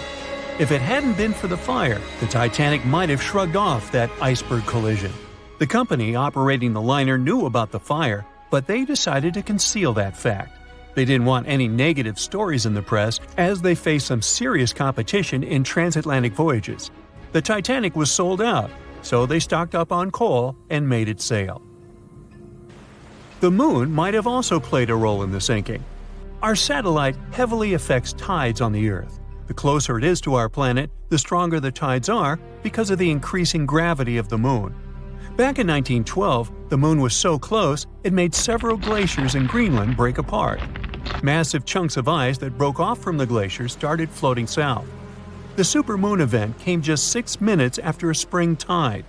If it hadn't been for the fire, the Titanic might have shrugged off that iceberg collision. The company operating the liner knew about the fire, but they decided to conceal that fact. They didn't want any negative stories in the press as they faced some serious competition in transatlantic voyages. The Titanic was sold out, so they stocked up on coal and made it sail. The moon might have also played a role in the sinking. Our satellite heavily affects tides on the Earth. The closer it is to our planet, the stronger the tides are because of the increasing gravity of the moon. Back in 1912, the moon was so close it made several glaciers in Greenland break apart. Massive chunks of ice that broke off from the glaciers started floating south. The supermoon event came just 6 minutes after a spring tide.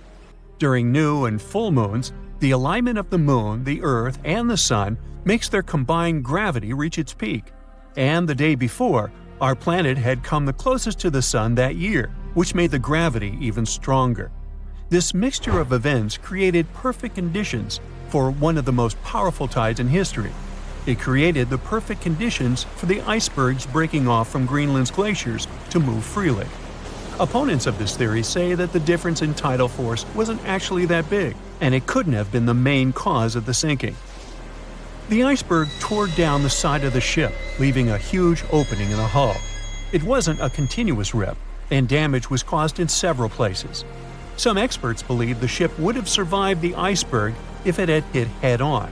During new and full moons, the alignment of the moon, the Earth, and the Sun makes their combined gravity reach its peak. And the day before, our planet had come the closest to the Sun that year, which made the gravity even stronger. This mixture of events created perfect conditions for one of the most powerful tides in history. It created the perfect conditions for the icebergs breaking off from Greenland's glaciers to move freely. Opponents of this theory say that the difference in tidal force wasn't actually that big, and it couldn't have been the main cause of the sinking. The iceberg tore down the side of the ship, leaving a huge opening in the hull. It wasn't a continuous rip, and damage was caused in several places. Some experts believe the ship would have survived the iceberg if it had hit head-on.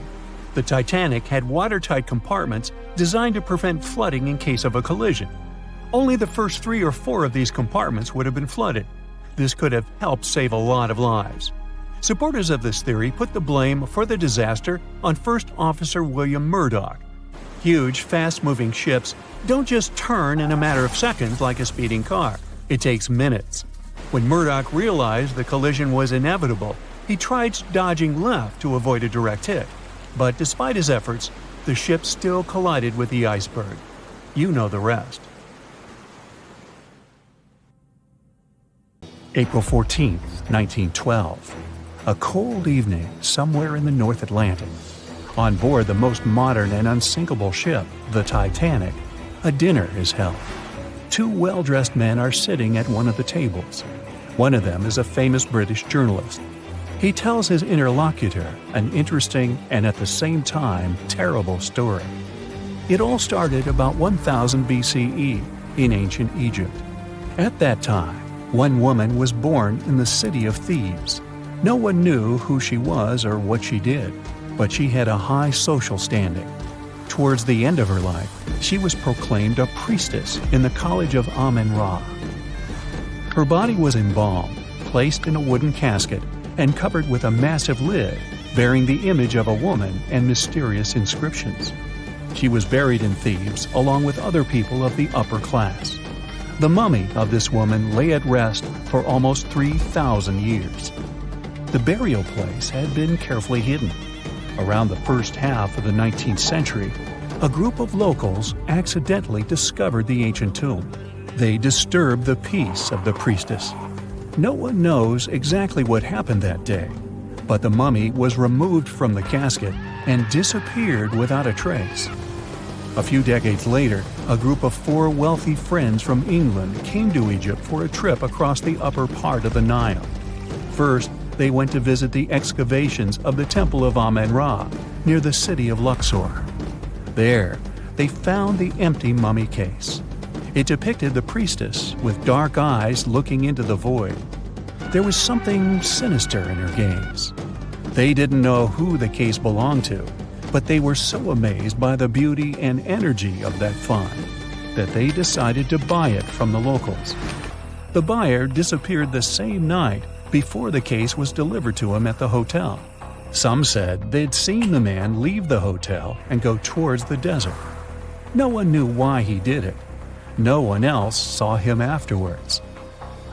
The Titanic had watertight compartments designed to prevent flooding in case of a collision. Only the first 3 or 4 of these compartments would have been flooded. This could have helped save a lot of lives. Supporters of this theory put the blame for the disaster on First Officer William Murdoch. Huge, fast-moving ships don't just turn in a matter of seconds like a speeding car. It takes minutes. When Murdoch realized the collision was inevitable, he tried dodging left to avoid a direct hit. But despite his efforts, the ship still collided with the iceberg. You know the rest. April 14, 1912. A cold evening somewhere in the North Atlantic. On board the most modern and unsinkable ship, the Titanic, a dinner is held. Two well-dressed men are sitting at one of the tables. One of them is a famous British journalist. He tells his interlocutor an interesting and at the same time terrible story. It all started about 1000 BCE in ancient Egypt. At that time, one woman was born in the city of Thebes. No one knew who she was or what she did, but she had a high social standing. Towards the end of her life, she was proclaimed a priestess in the College of Amen-Ra. Her body was embalmed, placed in a wooden casket, and covered with a massive lid bearing the image of a woman and mysterious inscriptions. She was buried in Thebes along with other people of the upper class. The mummy of this woman lay at rest for almost 3,000 years. The burial place had been carefully hidden. Around the first half of the 19th century, a group of locals accidentally discovered the ancient tomb. They disturbed the peace of the priestess. No one knows exactly what happened that day, but the mummy was removed from the casket and disappeared without a trace. A few decades later, a group of 4 wealthy friends from England came to Egypt for a trip across the upper part of the Nile. First, they went to visit the excavations of the Temple of Amen-Ra near the city of Luxor. There, they found the empty mummy case. It depicted the priestess with dark eyes looking into the void. There was something sinister in her gaze. They didn't know who the case belonged to, but they were so amazed by the beauty and energy of that find that they decided to buy it from the locals. The buyer disappeared the same night before the case was delivered to him at the hotel. Some said they'd seen the man leave the hotel and go towards the desert. No one knew why he did it. No one else saw him afterwards.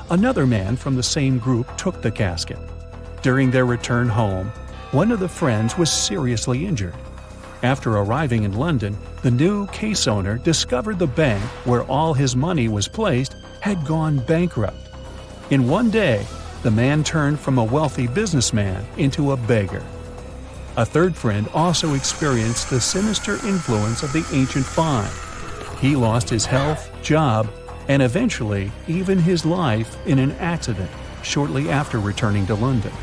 Another man from the same group took the casket. During their return home, one of the friends was seriously injured. After arriving in London, the new case owner discovered the bank where all his money was placed had gone bankrupt. In one day, the man turned from a wealthy businessman into a beggar. A third friend also experienced the sinister influence of the ancient find. He lost his health, job, and eventually even his life in an accident shortly after returning to London.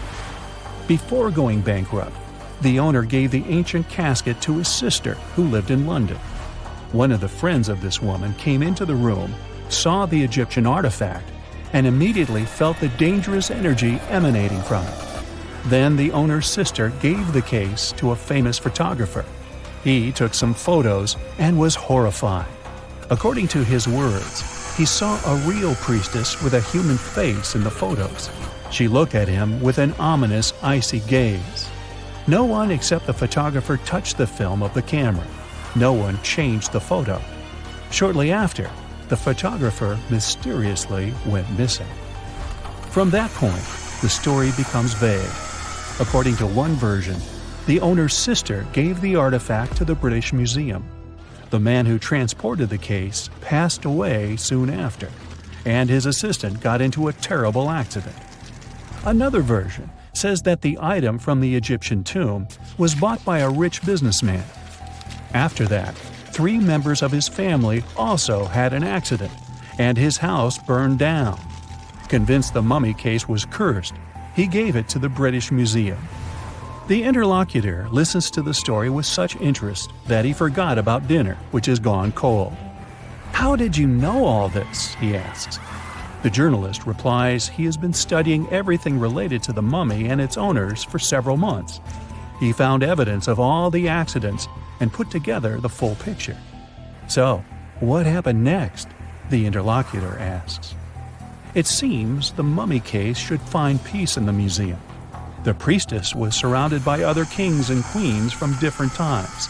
Before going bankrupt, the owner gave the ancient casket to his sister who lived in London. One of the friends of this woman came into the room, saw the Egyptian artifact, and immediately felt the dangerous energy emanating from it. Then the owner's sister gave the case to a famous photographer. He took some photos and was horrified. According to his words, he saw a real priestess with a human face in the photos. She looked at him with an ominous, icy gaze. No one except the photographer touched the film of the camera. No one changed the photo. Shortly after, the photographer mysteriously went missing. From that point, the story becomes vague. According to one version, the owner's sister gave the artifact to the British Museum. The man who transported the case passed away soon after, and his assistant got into a terrible accident. Another version says that the item from the Egyptian tomb was bought by a rich businessman. After that, 3 members of his family also had an accident, and his house burned down. Convinced the mummy case was cursed, he gave it to the British Museum. The interlocutor listens to the story with such interest that he forgot about dinner, which has gone cold. "How did you know all this?" he asks. The journalist replies he has been studying everything related to the mummy and its owners for several months. He found evidence of all the accidents and put together the full picture. "So, what happened next?" the interlocutor asks. It seems the mummy case should find peace in the museum. The priestess was surrounded by other kings and queens from different times.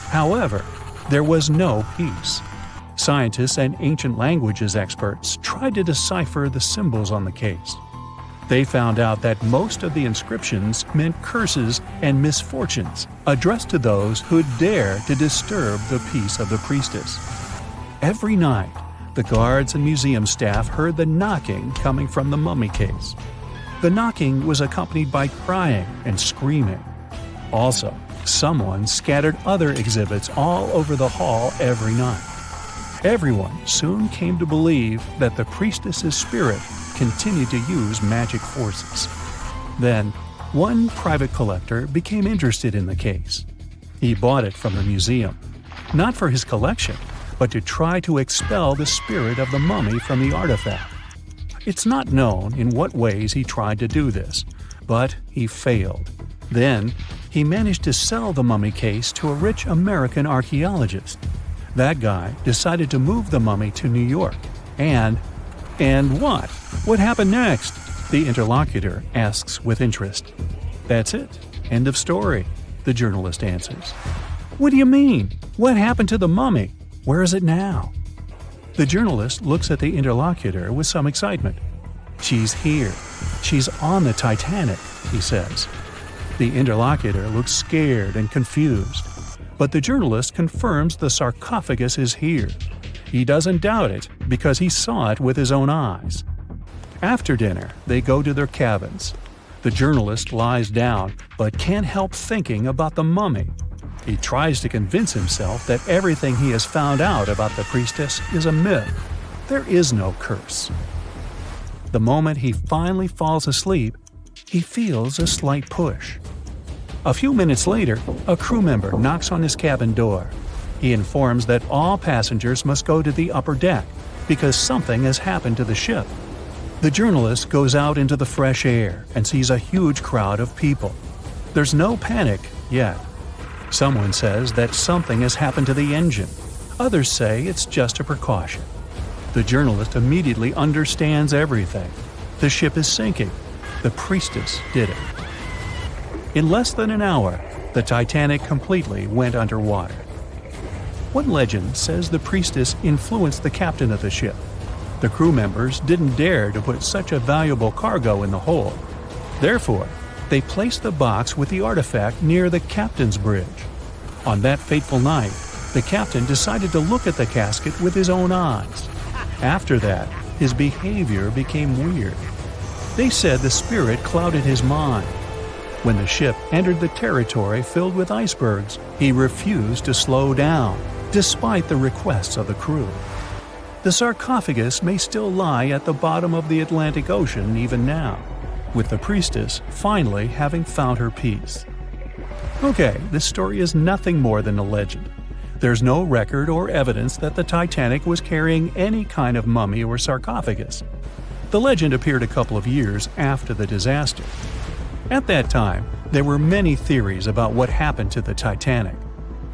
However, there was no peace. Scientists and ancient languages experts tried to decipher the symbols on the case. They found out that most of the inscriptions meant curses and misfortunes addressed to those who'd dare to disturb the peace of the priestess. Every night, The guards and museum staff heard the knocking coming from the mummy case. The knocking was accompanied by crying and screaming. Also, someone scattered other exhibits all over the hall every night. Everyone soon came to believe that the priestess's spirit continued to use magic forces. Then, one private collector became interested in the case. He bought it from the museum, not for his collection, but to try to expel the spirit of the mummy from the artifact. It's not known in what ways he tried to do this, but he failed. Then, he managed to sell the mummy case to a rich American archaeologist. That guy decided to move the mummy to New York. And what? What happened next? The interlocutor asks with interest. That's it. End of story, the journalist answers. What do you mean? What happened to the mummy? Where is it now? The journalist looks at the interlocutor with some excitement. She's here. She's on the Titanic, he says. The interlocutor looks scared and confused. But the journalist confirms the sarcophagus is here. He doesn't doubt it because he saw it with his own eyes. After dinner, they go to their cabins. The journalist lies down but can't help thinking about the mummy. He tries to convince himself that everything he has found out about the priestess is a myth. There is no curse. The moment he finally falls asleep, he feels a slight push. A few minutes later, a crew member knocks on his cabin door. He informs that all passengers must go to the upper deck because something has happened to the ship. The journalist goes out into the fresh air and sees a huge crowd of people. There's no panic yet. Someone says that something has happened to the engine. Others say it's just a precaution. The journalist immediately understands everything. The ship is sinking. The priestess did it. In less than an hour, the Titanic completely went underwater. One legend says the priestess influenced the captain of the ship. The crew members didn't dare to put such a valuable cargo in the hold. Therefore, they placed the box with the artifact near the captain's bridge. On that fateful night, the captain decided to look at the casket with his own eyes. After that, his behavior became weird. They said the spirit clouded his mind. When the ship entered the territory filled with icebergs, he refused to slow down, despite the requests of the crew. The sarcophagus may still lie at the bottom of the Atlantic Ocean even now, with the priestess finally having found her peace. Okay, this story is nothing more than a legend. There's no record or evidence that the Titanic was carrying any kind of mummy or sarcophagus. The legend appeared a couple of years after the disaster. At that time, there were many theories about what happened to the Titanic.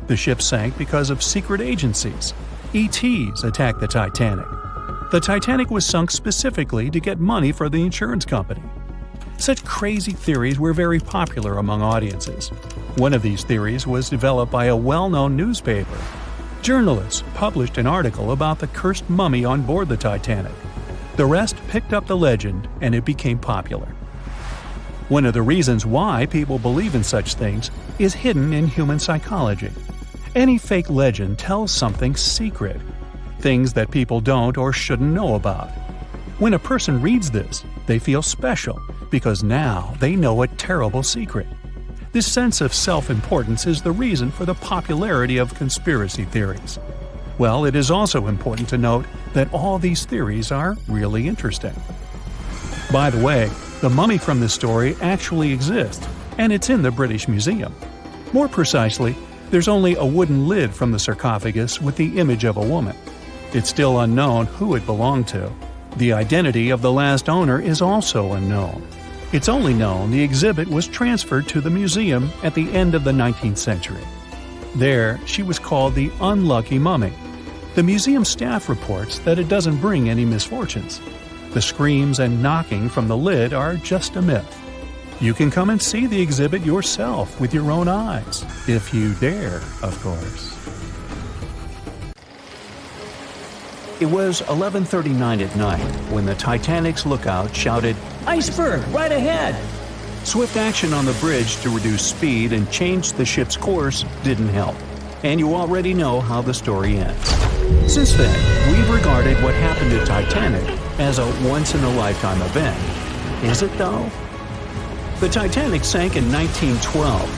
The ship sank because of secret agencies. ETs attacked the Titanic. The Titanic was sunk specifically to get money for the insurance company. Such crazy theories were very popular among audiences. One of these theories was developed by a well-known newspaper. Journalists published an article about the cursed mummy on board the Titanic. The rest picked up the legend and it became popular. One of the reasons why people believe in such things is hidden in human psychology. Any fake legend tells something secret, things that people don't or shouldn't know about. When a person reads this, they feel special because now they know a terrible secret. This sense of self-importance is the reason for the popularity of conspiracy theories. Well, it is also important to note that all these theories are really interesting. By the way, the mummy from this story actually exists, and it's in the British Museum. More precisely, there's only a wooden lid from the sarcophagus with the image of a woman. It's still unknown who it belonged to. The identity of the last owner is also unknown. It's only known the exhibit was transferred to the museum at the end of the 19th century. There, she was called the Unlucky Mummy. The museum staff reports that it doesn't bring any misfortunes. The screams and knocking from the lid are just a myth. You can come and see the exhibit yourself with your own eyes, if you dare, of course. It was 11:39 at night when the Titanic's lookout shouted, "Iceberg, right ahead!" Swift action on the bridge to reduce speed and change the ship's course didn't help, and you already know how the story ends. Since then, we've regarded what happened to Titanic as a once-in-a-lifetime event. Is it though? The Titanic sank in 1912.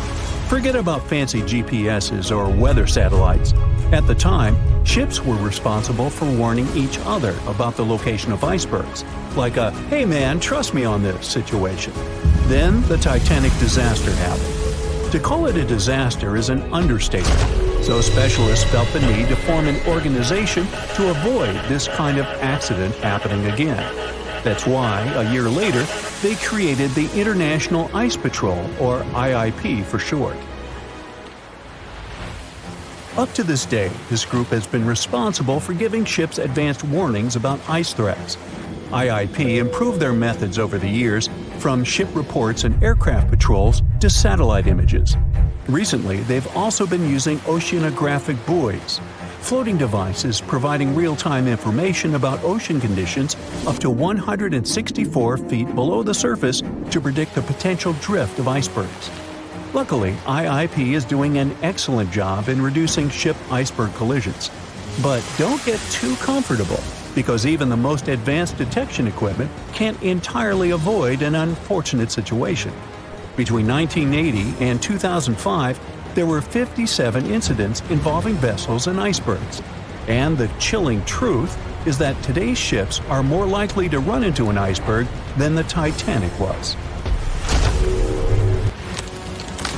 Forget about fancy GPSs or weather satellites. At the time, ships were responsible for warning each other about the location of icebergs, like a "hey man, trust me on this" situation. Then the Titanic disaster happened. To call it a disaster is an understatement, so specialists felt the need to form an organization to avoid this kind of accident happening again. That's why, a year later, they created the International Ice Patrol, or IIP for short. Up to this day, this group has been responsible for giving ships advanced warnings about ice threats. IIP improved their methods over the years, from ship reports and aircraft patrols to satellite images. Recently, they've also been using oceanographic buoys, floating devices providing real-time information about ocean conditions up to 164 feet below the surface to predict the potential drift of icebergs. Luckily, IIP is doing an excellent job in reducing ship iceberg collisions. But don't get too comfortable, because even the most advanced detection equipment can't entirely avoid an unfortunate situation. Between 1980 and 2005, there were 57 incidents involving vessels and icebergs. And the chilling truth is that today's ships are more likely to run into an iceberg than the Titanic was.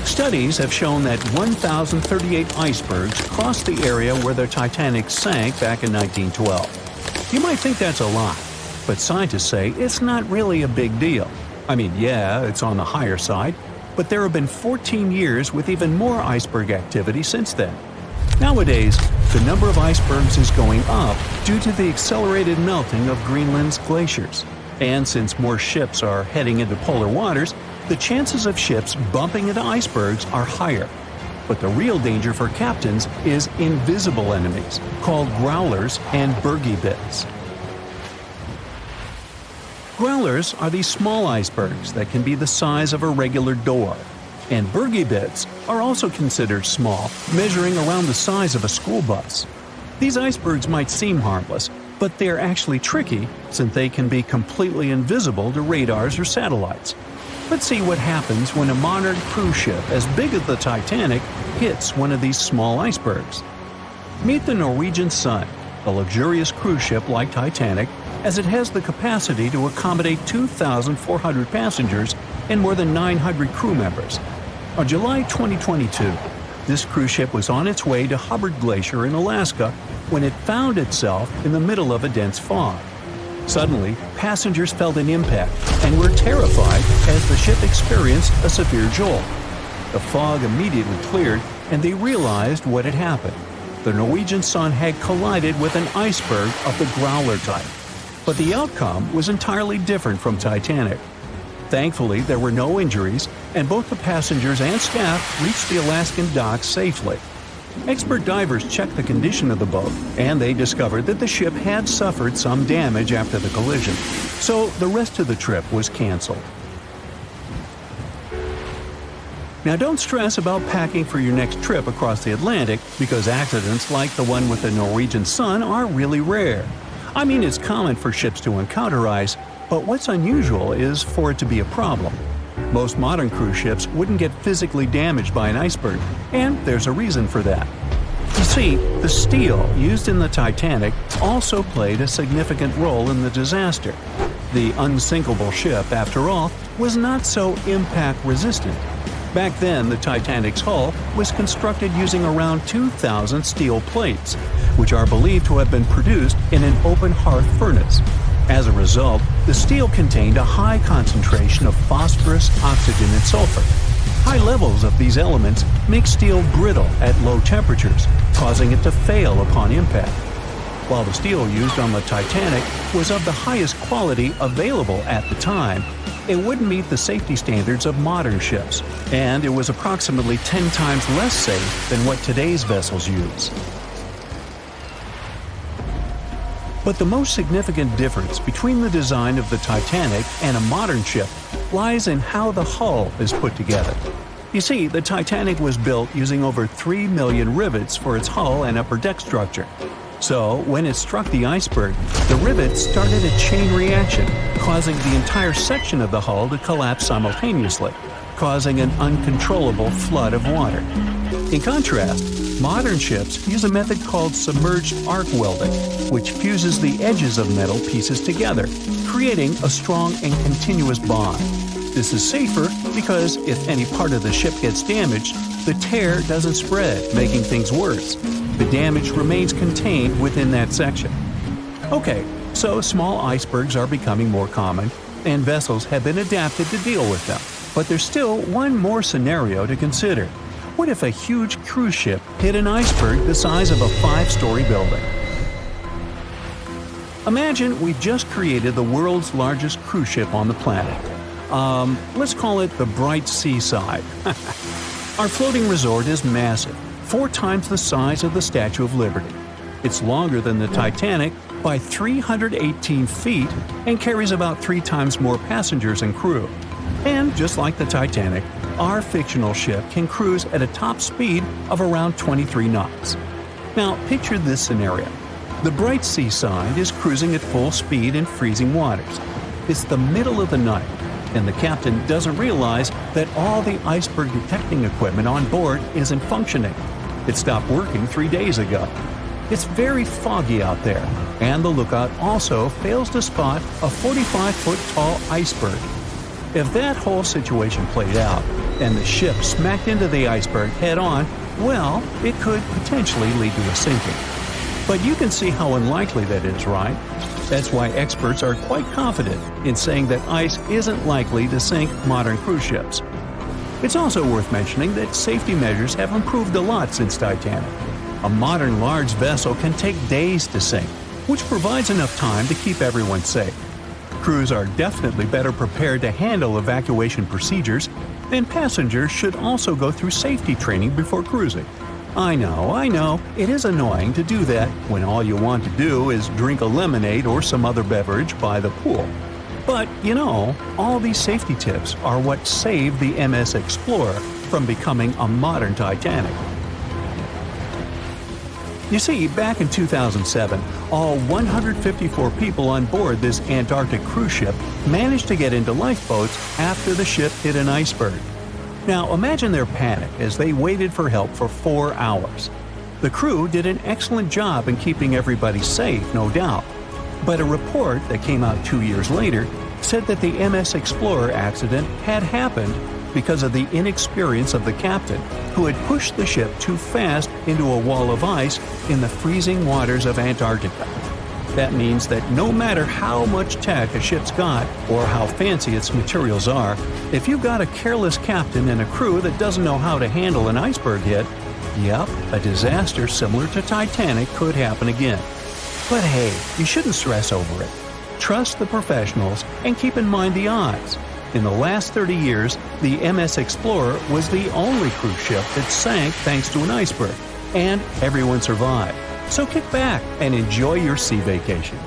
Studies have shown that 1,038 icebergs crossed the area where the Titanic sank back in 1912. You might think that's a lot, but scientists say it's not really a big deal. I mean, yeah, it's on the higher side, but there have been 14 years with even more iceberg activity since then. Nowadays, the number of icebergs is going up due to the accelerated melting of Greenland's glaciers. And since more ships are heading into polar waters, the chances of ships bumping into icebergs are higher. But the real danger for captains is invisible enemies, called growlers and bergy bits. Growlers are these small icebergs that can be the size of a regular door. And bergy bits are also considered small, measuring around the size of a school bus. These icebergs might seem harmless, but they're actually tricky since they can be completely invisible to radars or satellites. Let's see what happens when a modern cruise ship as big as the Titanic hits one of these small icebergs. Meet the Norwegian Sun, a luxurious cruise ship like Titanic, as it has the capacity to accommodate 2,400 passengers and more than 900 crew members. On July 2022, this cruise ship was on its way to Hubbard Glacier in Alaska when it found itself in the middle of a dense fog. Suddenly, passengers felt an impact and were terrified as the ship experienced a severe jolt. The fog immediately cleared and they realized what had happened. The Norwegian Sun had collided with an iceberg of the growler type. But the outcome was entirely different from Titanic. Thankfully, there were no injuries, and both the passengers and staff reached the Alaskan docks safely. Expert divers checked the condition of the boat, and they discovered that the ship had suffered some damage after the collision, so the rest of the trip was canceled. Now don't stress about packing for your next trip across the Atlantic, because accidents like the one with the Norwegian Sun are really rare. I mean, it's common for ships to encounter ice, but what's unusual is for it to be a problem. Most modern cruise ships wouldn't get physically damaged by an iceberg, and there's a reason for that. You see, the steel used in the Titanic also played a significant role in the disaster. The unsinkable ship, after all, was not so impact-resistant. Back then, the Titanic's hull was constructed using around 2,000 steel plates, which are believed to have been produced in an open hearth furnace. As a result, the steel contained a high concentration of phosphorus, oxygen, and sulfur. High levels of these elements make steel brittle at low temperatures, causing it to fail upon impact. While the steel used on the Titanic was of the highest quality available at the time, it wouldn't meet the safety standards of modern ships, and it was approximately 10 times less safe than what today's vessels use. But the most significant difference between the design of the Titanic and a modern ship lies in how the hull is put together. You see, the Titanic was built using over 3 million rivets for its hull and upper deck structure. So, when it struck the iceberg, the rivets started a chain reaction, causing the entire section of the hull to collapse simultaneously, causing an uncontrollable flood of water. In contrast, modern ships use a method called submerged arc welding, which fuses the edges of metal pieces together, creating a strong and continuous bond. This is safer because if any part of the ship gets damaged, the tear doesn't spread, making things worse. The damage remains contained within that section. Okay, so small icebergs are becoming more common, and vessels have been adapted to deal with them. But there's still one more scenario to consider. What if a huge cruise ship hit an iceberg the size of a 5-story building? Imagine we've just created the world's largest cruise ship on the planet. Let's call it the Bright Seaside. Our floating resort is massive, 4 times the size of the Statue of Liberty. It's longer than the Titanic by 318 feet and carries about 3 times more passengers and crew. And just like the Titanic, our fictional ship can cruise at a top speed of around 23 knots. Now, picture this scenario. The Bright Seaside is cruising at full speed in freezing waters. It's the middle of the night, and the captain doesn't realize that all the iceberg detecting equipment on board isn't functioning. It stopped working 3 days ago. It's very foggy out there, and the lookout also fails to spot a 45-foot tall iceberg. If that whole situation played out, and the ship smacked into the iceberg head-on, well, it could potentially lead to a sinking. But you can see how unlikely that is, right? That's why experts are quite confident in saying that ice isn't likely to sink modern cruise ships. It's also worth mentioning that safety measures have improved a lot since Titanic. A modern large vessel can take days to sink, which provides enough time to keep everyone safe. Crews are definitely better prepared to handle evacuation procedures, and passengers should also go through safety training before cruising. I know, it is annoying to do that when all you want to do is drink a lemonade or some other beverage by the pool. But, all these safety tips are what saved the MS Explorer from becoming a modern Titanic. You see, back in 2007, all 154 people on board this Antarctic cruise ship managed to get into lifeboats after the ship hit an iceberg. Now imagine their panic as they waited for help for 4 hours. The crew did an excellent job in keeping everybody safe, no doubt. But a report that came out 2 years later said that the MS Explorer accident had happened because of the inexperience of the captain, who had pushed the ship too fast into a wall of ice in the freezing waters of Antarctica. That means that no matter how much tech a ship's got or how fancy its materials are, if you've got a careless captain and a crew that doesn't know how to handle an iceberg hit, yep, a disaster similar to Titanic could happen again. But hey, you shouldn't stress over it. Trust the professionals and keep in mind the odds. In the last 30 years, the MS Explorer was the only cruise ship that sank thanks to an iceberg, and everyone survived. So kick back and enjoy your sea vacation.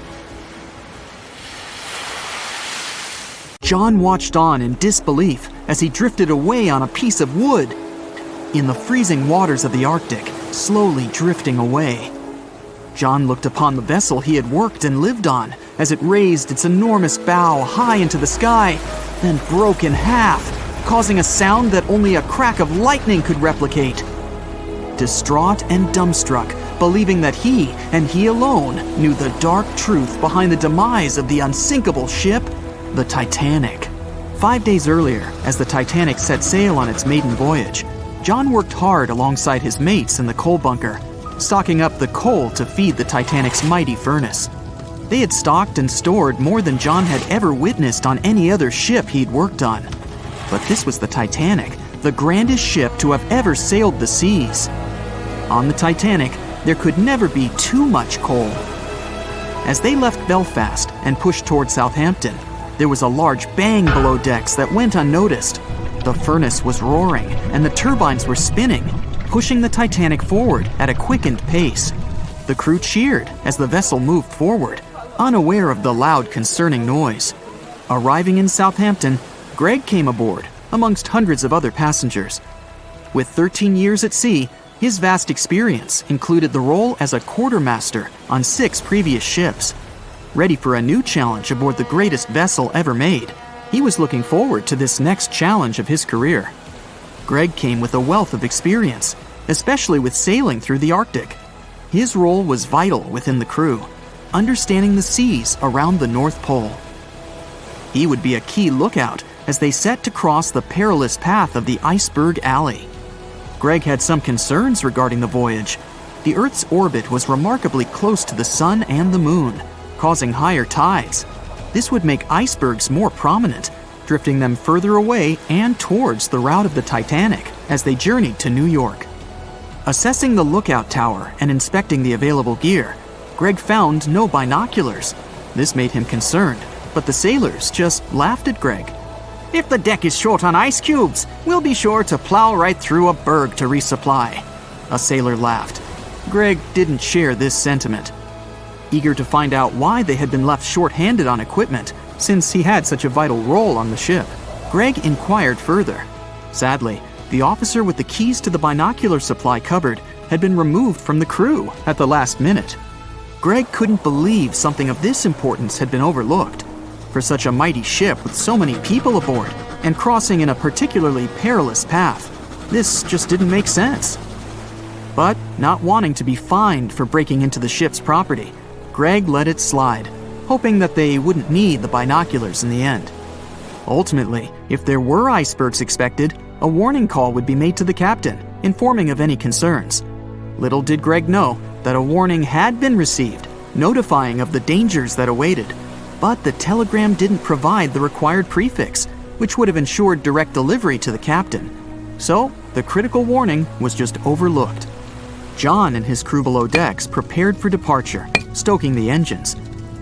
John watched on in disbelief as he drifted away on a piece of wood. In the freezing waters of the Arctic, slowly drifting away. John looked upon the vessel he had worked and lived on as it raised its enormous bow high into the sky, then broke in half, causing a sound that only a crack of lightning could replicate. Distraught and dumbstruck, believing that he, and he alone, knew the dark truth behind the demise of the unsinkable ship, the Titanic. 5 days earlier, as the Titanic set sail on its maiden voyage, John worked hard alongside his mates in the coal bunker, stocking up the coal to feed the Titanic's mighty furnace. They had stocked and stored more than John had ever witnessed on any other ship he'd worked on. But this was the Titanic, the grandest ship to have ever sailed the seas. On the Titanic, there could never be too much coal. As they left Belfast and pushed toward Southampton, there was a large bang below decks that went unnoticed. The furnace was roaring and the turbines were spinning, pushing the Titanic forward at a quickened pace. The crew cheered as the vessel moved forward, unaware of the loud, concerning noise. Arriving in Southampton, Greg came aboard, amongst hundreds of other passengers. With 13 years at sea, His vast experience included the role as a quartermaster on 6 previous ships. Ready for a new challenge aboard the greatest vessel ever made, he was looking forward to this next challenge of his career. Greg came with a wealth of experience, especially with sailing through the Arctic. His role was vital within the crew, understanding the seas around the North Pole. He would be a key lookout as they set to cross the perilous path of the Iceberg Alley. Greg had some concerns regarding the voyage. The Earth's orbit was remarkably close to the Sun and the Moon, causing higher tides. This would make icebergs more prominent, drifting them further away and towards the route of the Titanic as they journeyed to New York. Assessing the lookout tower and inspecting the available gear, Greg found no binoculars. This made him concerned, but the sailors just laughed at Greg. "If the deck is short on ice cubes, we'll be sure to plow right through a berg to resupply." A sailor laughed. Greg didn't share this sentiment. Eager to find out why they had been left short-handed on equipment, since he had such a vital role on the ship, Greg inquired further. Sadly, the officer with the keys to the binocular supply cupboard had been removed from the crew at the last minute. Greg couldn't believe something of this importance had been overlooked. For such a mighty ship with so many people aboard and crossing in a particularly perilous path, this just didn't make sense. But not wanting to be fined for breaking into the ship's property, Greg let it slide, hoping that they wouldn't need the binoculars in the end. Ultimately, if there were icebergs expected, a warning call would be made to the captain, informing of any concerns. Little did Greg know that a warning had been received, notifying of the dangers that awaited. But the telegram didn't provide the required prefix, which would have ensured direct delivery to the captain. So, the critical warning was just overlooked. John and his crew below decks prepared for departure, stoking the engines.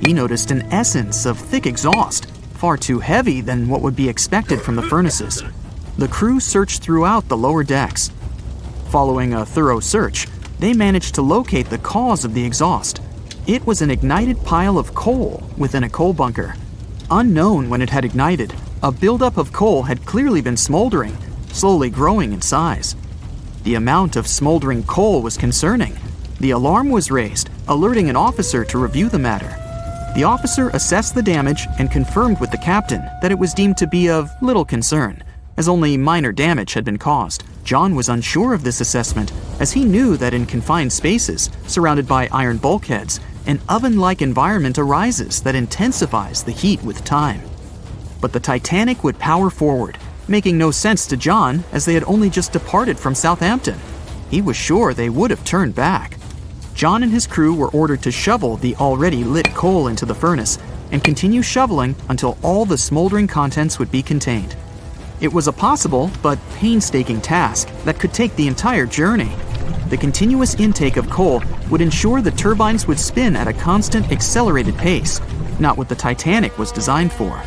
He noticed an essence of thick exhaust, far too heavy than what would be expected from the furnaces. The crew searched throughout the lower decks. Following a thorough search, they managed to locate the cause of the exhaust. It was an ignited pile of coal within a coal bunker. Unknown when it had ignited, a buildup of coal had clearly been smoldering, slowly growing in size. The amount of smoldering coal was concerning. The alarm was raised, alerting an officer to review the matter. The officer assessed the damage and confirmed with the captain that it was deemed to be of little concern, as only minor damage had been caused. John was unsure of this assessment, as he knew that in confined spaces, surrounded by iron bulkheads, an oven-like environment arises that intensifies the heat with time. But the Titanic would power forward, making no sense to John as they had only just departed from Southampton. He was sure they would have turned back. John and his crew were ordered to shovel the already lit coal into the furnace and continue shoveling until all the smoldering contents would be contained. It was a possible but painstaking task that could take the entire journey. The continuous intake of coal would ensure the turbines would spin at a constant accelerated pace, not what the Titanic was designed for.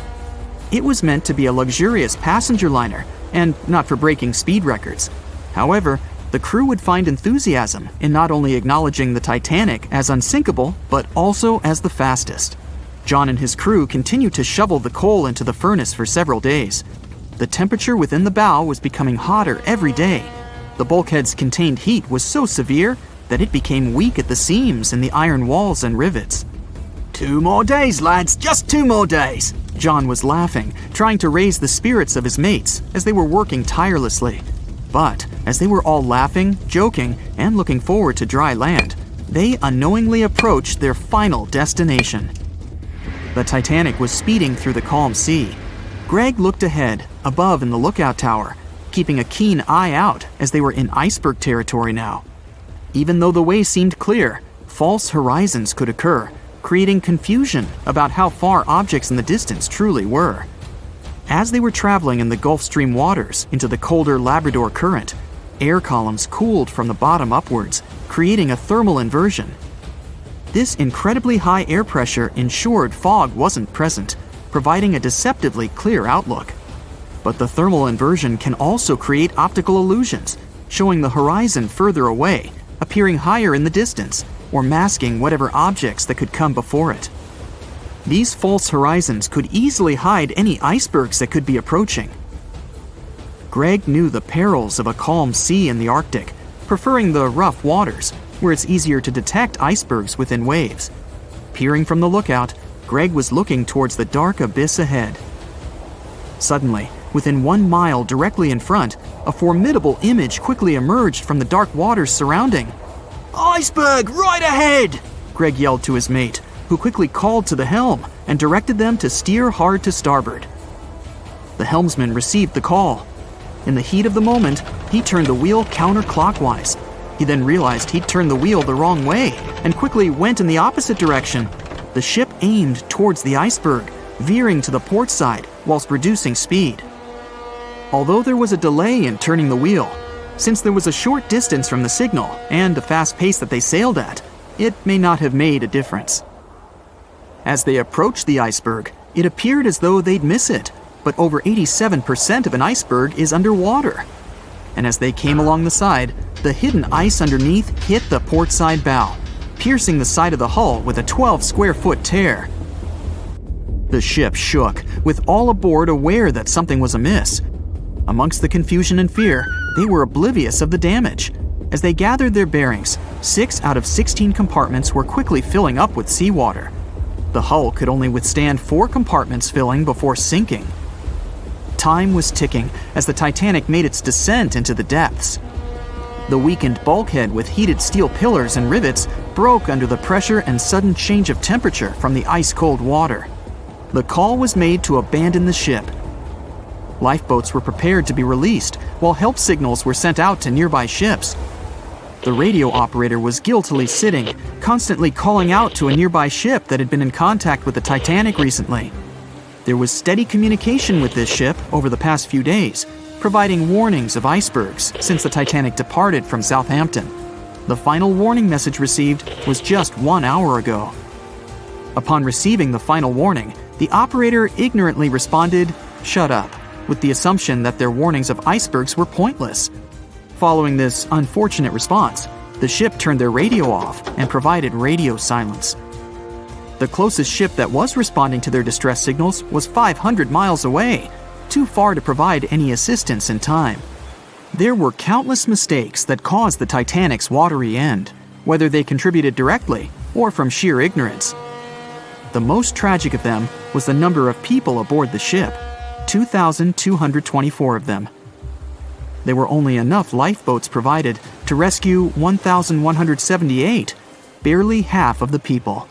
It was meant to be a luxurious passenger liner and not for breaking speed records. However, the crew would find enthusiasm in not only acknowledging the Titanic as unsinkable, but also as the fastest. John and his crew continued to shovel the coal into the furnace for several days. The temperature within the bow was becoming hotter every day. The bulkhead's contained heat was so severe that it became weak at the seams in the iron walls and rivets. "2 more days, lads, just 2 more days!" John was laughing, trying to raise the spirits of his mates as they were working tirelessly. But as they were all laughing, joking, and looking forward to dry land, they unknowingly approached their final destination. The Titanic was speeding through the calm sea. Greg looked ahead, above in the lookout tower, keeping a keen eye out as they were in iceberg territory now. Even though the way seemed clear, false horizons could occur, creating confusion about how far objects in the distance truly were. As they were traveling in the Gulf Stream waters into the colder Labrador Current, air columns cooled from the bottom upwards, creating a thermal inversion. This incredibly high air pressure ensured fog wasn't present, providing a deceptively clear outlook. But the thermal inversion can also create optical illusions, showing the horizon further away, appearing higher in the distance, or masking whatever objects that could come before it. These false horizons could easily hide any icebergs that could be approaching. Greg knew the perils of a calm sea in the Arctic, preferring the rough waters, where it's easier to detect icebergs within waves. Peering from the lookout, Greg was looking towards the dark abyss ahead. Suddenly, within 1 mile directly in front, a formidable image quickly emerged from the dark waters surrounding. "Iceberg, right ahead!" Greg yelled to his mate, who quickly called to the helm and directed them to steer hard to starboard. The helmsman received the call. In the heat of the moment, he turned the wheel counterclockwise. He then realized he'd turned the wheel the wrong way and quickly went in the opposite direction. The ship aimed towards the iceberg, veering to the port side whilst reducing speed. Although there was a delay in turning the wheel, since there was a short distance from the signal and the fast pace that they sailed at, it may not have made a difference. As they approached the iceberg, it appeared as though they'd miss it, but over 87% of an iceberg is underwater. And as they came along the side, the hidden ice underneath hit the port side bow, piercing the side of the hull with a 12-square-foot tear. The ship shook, with all aboard aware that something was amiss. Amongst the confusion and fear, they were oblivious of the damage. As they gathered their bearings, 6 out of 16 compartments were quickly filling up with seawater. The hull could only withstand 4 compartments filling before sinking. Time was ticking as the Titanic made its descent into the depths. The weakened bulkhead with heated steel pillars and rivets broke under the pressure and sudden change of temperature from the ice-cold water. The call was made to abandon the ship. Lifeboats were prepared to be released, while help signals were sent out to nearby ships. The radio operator was guiltily sitting, constantly calling out to a nearby ship that had been in contact with the Titanic recently. There was steady communication with this ship over the past few days, providing warnings of icebergs since the Titanic departed from Southampton. The final warning message received was just 1 hour ago. Upon receiving the final warning, the operator ignorantly responded, "Shut up," with the assumption that their warnings of icebergs were pointless. Following this unfortunate response, the ship turned their radio off and provided radio silence. The closest ship that was responding to their distress signals was 500 miles away, too far to provide any assistance in time. There were countless mistakes that caused the Titanic's watery end, whether they contributed directly or from sheer ignorance. The most tragic of them was the number of people aboard the ship, 2,224 of them. There were only enough lifeboats provided to rescue 1,178, barely half of the people.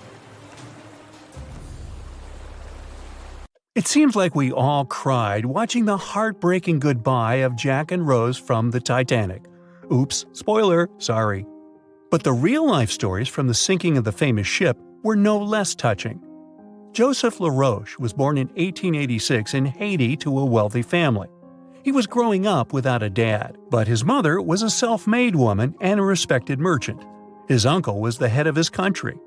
It seems like we all cried watching the heartbreaking goodbye of Jack and Rose from the Titanic. Oops, spoiler, sorry. But the real-life stories from the sinking of the famous ship were no less touching. Joseph LaRoche was born in 1886 in Haiti to a wealthy family. He was growing up without a dad, but his mother was a self-made woman and a respected merchant. His uncle was the head of his country.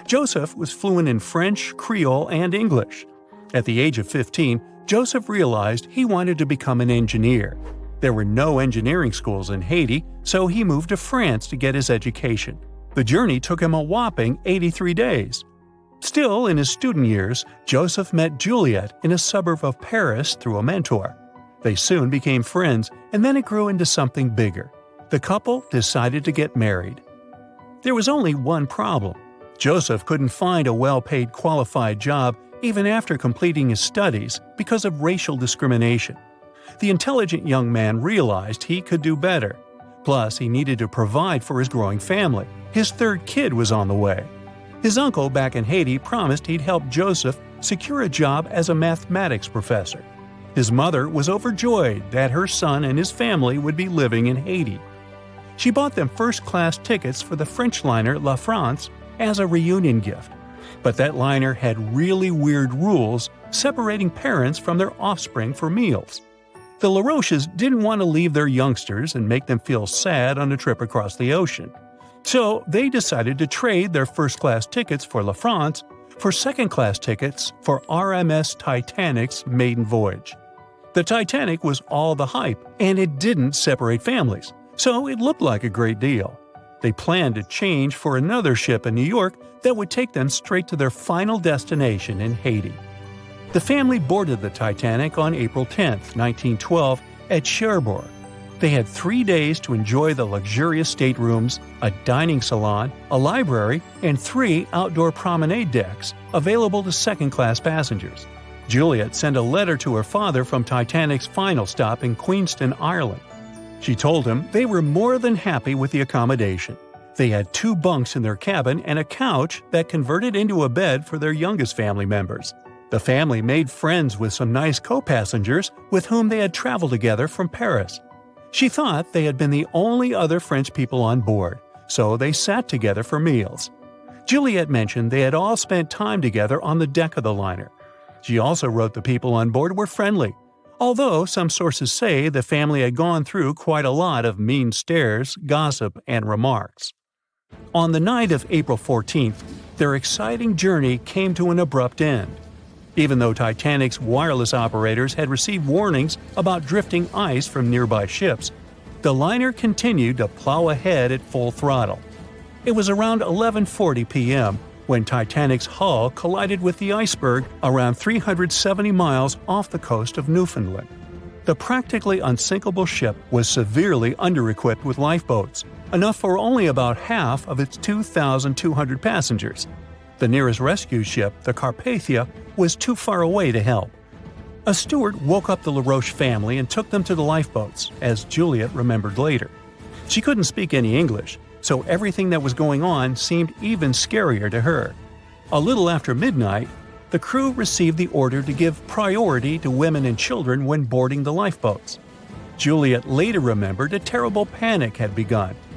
Joseph was fluent in French, Creole, and English. At the age of 15, Joseph realized he wanted to become an engineer. There were no engineering schools in Haiti, so he moved to France to get his education. The journey took him a whopping 83 days. Still, in his student years, Joseph met Juliet in a suburb of Paris through a mentor. They soon became friends, and then it grew into something bigger. The couple decided to get married. There was only one problem. Joseph couldn't find a well-paid, qualified job even after completing his studies because of racial discrimination. The intelligent young man realized he could do better. Plus, he needed to provide for his growing family. His third kid was on the way. His uncle back in Haiti promised he'd help Joseph secure a job as a mathematics professor. His mother was overjoyed that her son and his family would be living in Haiti. She bought them first-class tickets for the French liner La France as a reunion gift. But that liner had really weird rules separating parents from their offspring for meals. The LaRoches didn't want to leave their youngsters and make them feel sad on a trip across the ocean. So they decided to trade their first-class tickets for La France for second-class tickets for RMS Titanic's maiden voyage. The Titanic was all the hype, and it didn't separate families, so it looked like a great deal. They planned to change for another ship in New York that would take them straight to their final destination in Haiti. The family boarded the Titanic on April 10, 1912, at Cherbourg. They had 3 days to enjoy the luxurious staterooms, a dining salon, a library, and 3 outdoor promenade decks available to second-class passengers. Juliet sent a letter to her father from Titanic's final stop in Queenston, Ireland. She told him they were more than happy with the accommodation. They had 2 bunks in their cabin and a couch that converted into a bed for their youngest family members. The family made friends with some nice co-passengers with whom they had traveled together from Paris. She thought they had been the only other French people on board, so they sat together for meals. Juliet mentioned they had all spent time together on the deck of the liner. She also wrote the people on board were friendly, although some sources say the family had gone through quite a lot of mean stares, gossip, and remarks. On the night of April 14th, their exciting journey came to an abrupt end. Even though Titanic's wireless operators had received warnings about drifting ice from nearby ships, the liner continued to plow ahead at full throttle. It was around 11:40 p.m. when Titanic's hull collided with the iceberg around 370 miles off the coast of Newfoundland. The practically unsinkable ship was severely under-equipped with lifeboats, enough for only about half of its 2,200 passengers. The nearest rescue ship, the Carpathia, was too far away to help. A steward woke up the LaRoche family and took them to the lifeboats, as Juliet remembered later. She couldn't speak any English, so everything that was going on seemed even scarier to her. A little after midnight, the crew received the order to give priority to women and children when boarding the lifeboats. Juliet later remembered a terrible panic had begun,